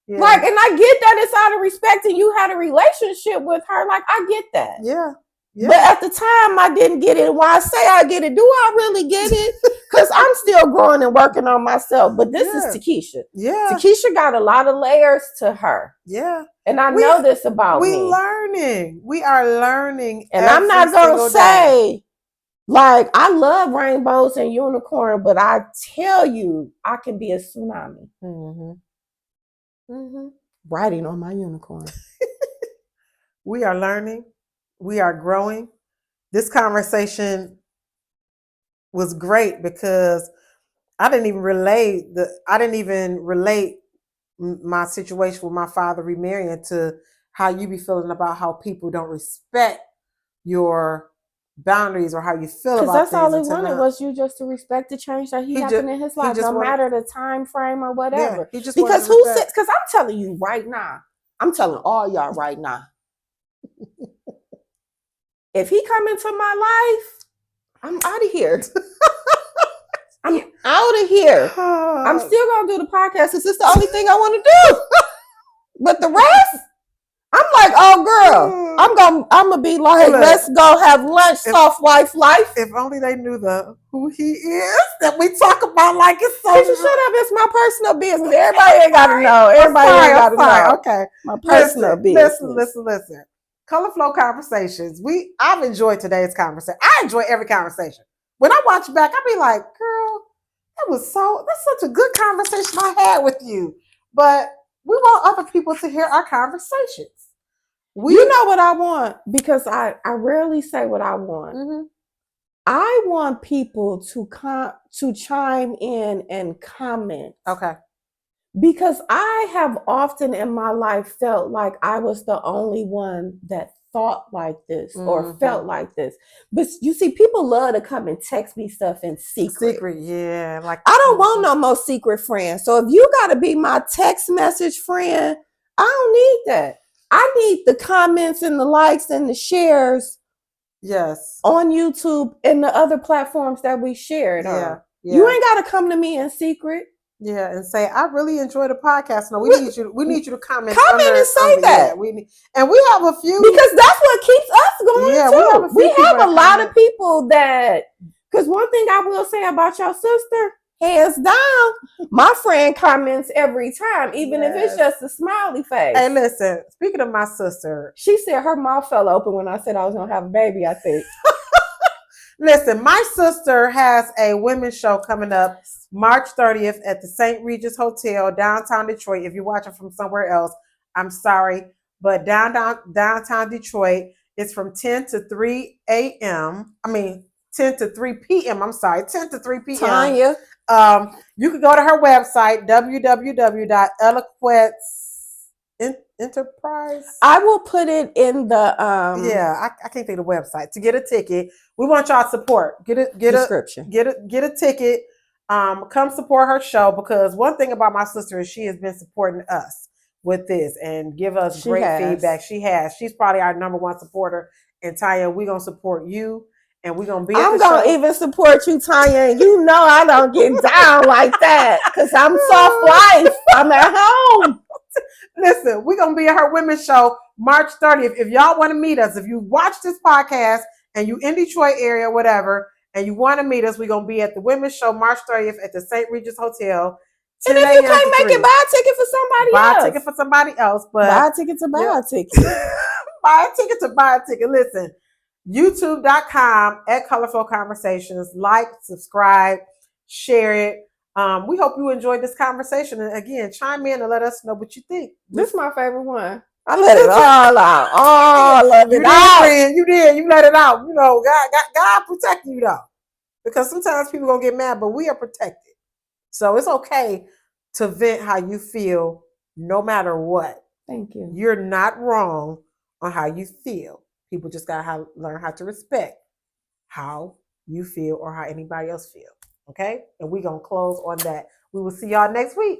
Yeah. Like, and I get that it's out of respect, and you had a relationship with her. Like, I get that. Yeah. Yeah. But at the time, I didn't get it. Why I say I get it, do I really get it? Because I'm still growing and working on myself. But this is Tikisha. Yeah. Tikisha got a lot of layers to her. Yeah. And I know this about me. We are learning. And I'm not going to say, like, I love rainbows and unicorn, but I tell you, I can be a tsunami. Riding on my unicorn. We are learning. We are growing. This conversation was great because I didn't even relate my situation with my father remarrying to how you be feeling about how people don't respect your boundaries or how you feel about things. Because that's all he wanted was you just to respect the change that he happened in his life, no matter the time frame or whatever. Yeah, because who said? Because I'm telling you right now, I'm telling all y'all right now, if he come into my life, I'm out of here. I'm out of here. I'm still gonna do the podcast because it's the only thing I want to do. But the rest, I'm like, oh girl, I'm gonna be like, let's go have lunch, soft life. If only they knew who he is that we talk about like it's so. Shut up! It's my personal business. Everybody ain't gotta know. Everybody ain't gotta know. Okay, my personal business. Listen. Kolorflow conversations. I've enjoyed today's conversation. I enjoy every conversation. When I watch back, I be like, girl, that's such a good conversation I had with you. But we want other people to hear our conversations. You know what I want? Because I rarely say what I want. I want people to chime in and comment. Okay. Because I have often in my life felt like I was the only one that thought like this or felt like this. But you see, people love to come and text me stuff in secret. Yeah. Like I don't want no more secret friends. So if you got to be my text message friend, I don't need that. I need the comments and the likes and the shares. Yes. On YouTube and the other platforms that we shared. Yeah. You ain't got to come to me in secret. Yeah, and say I really enjoy the podcast. No, we need you to comment. Comment and say that. And we have a few because that's what keeps us going. Yeah, too. We have a lot of people that. Because one thing I will say about your sister, hands down, my friend comments every time, even if it's just a smiley face. Hey, listen. Speaking of my sister, she said her mouth fell open when I said I was gonna have a baby. I think. Listen, my sister has a women's show coming up March 30th at the St. Regis Hotel, downtown Detroit. If you're watching from somewhere else, I'm sorry. But downtown Detroit, it's from 10 to 3 a.m. 10 to 3 p.m. I'm sorry, 10 to 3 p.m. Tanya. You can go to her website, www.eloquence.enterprise. I will put it in the I can't think of the website to get a ticket. We want y'all support. description. Get a ticket. Come support her show because one thing about my sister is she has been supporting us with this and give us She great has. feedback. She has. She's probably our number one supporter. And Tanya, we're gonna support you and we're gonna be at I'm the gonna show. even support you, Tanya. And you know I don't get down like that because I'm soft life. I'm at home. Listen, we're gonna be at her women's show March 30th. If y'all want to meet us, if you watch this podcast and you in Detroit area, whatever, and you want to meet us, we're gonna be at the women's show March 30th at the St. Regis Hotel. And if you can't make it, buy a ticket for somebody else. Buy a ticket for somebody else, but buy a ticket to buy a ticket. Buy a ticket to buy a ticket. Listen, youtube.com at Kolorflow Conversations. Like, subscribe, share it. We hope you enjoyed this conversation. And again, chime in and let us know what you think. This is my favorite one. I let it all out. All of it out. Friend. You did. You let it out. You know, God protecting you though. Because sometimes people gonna get mad, but we are protected. So it's okay to vent how you feel no matter what. Thank you. You're not wrong on how you feel. People just gotta learn how to respect how you feel or how anybody else feels. Okay? And we're gonna close on that. We will see y'all next week.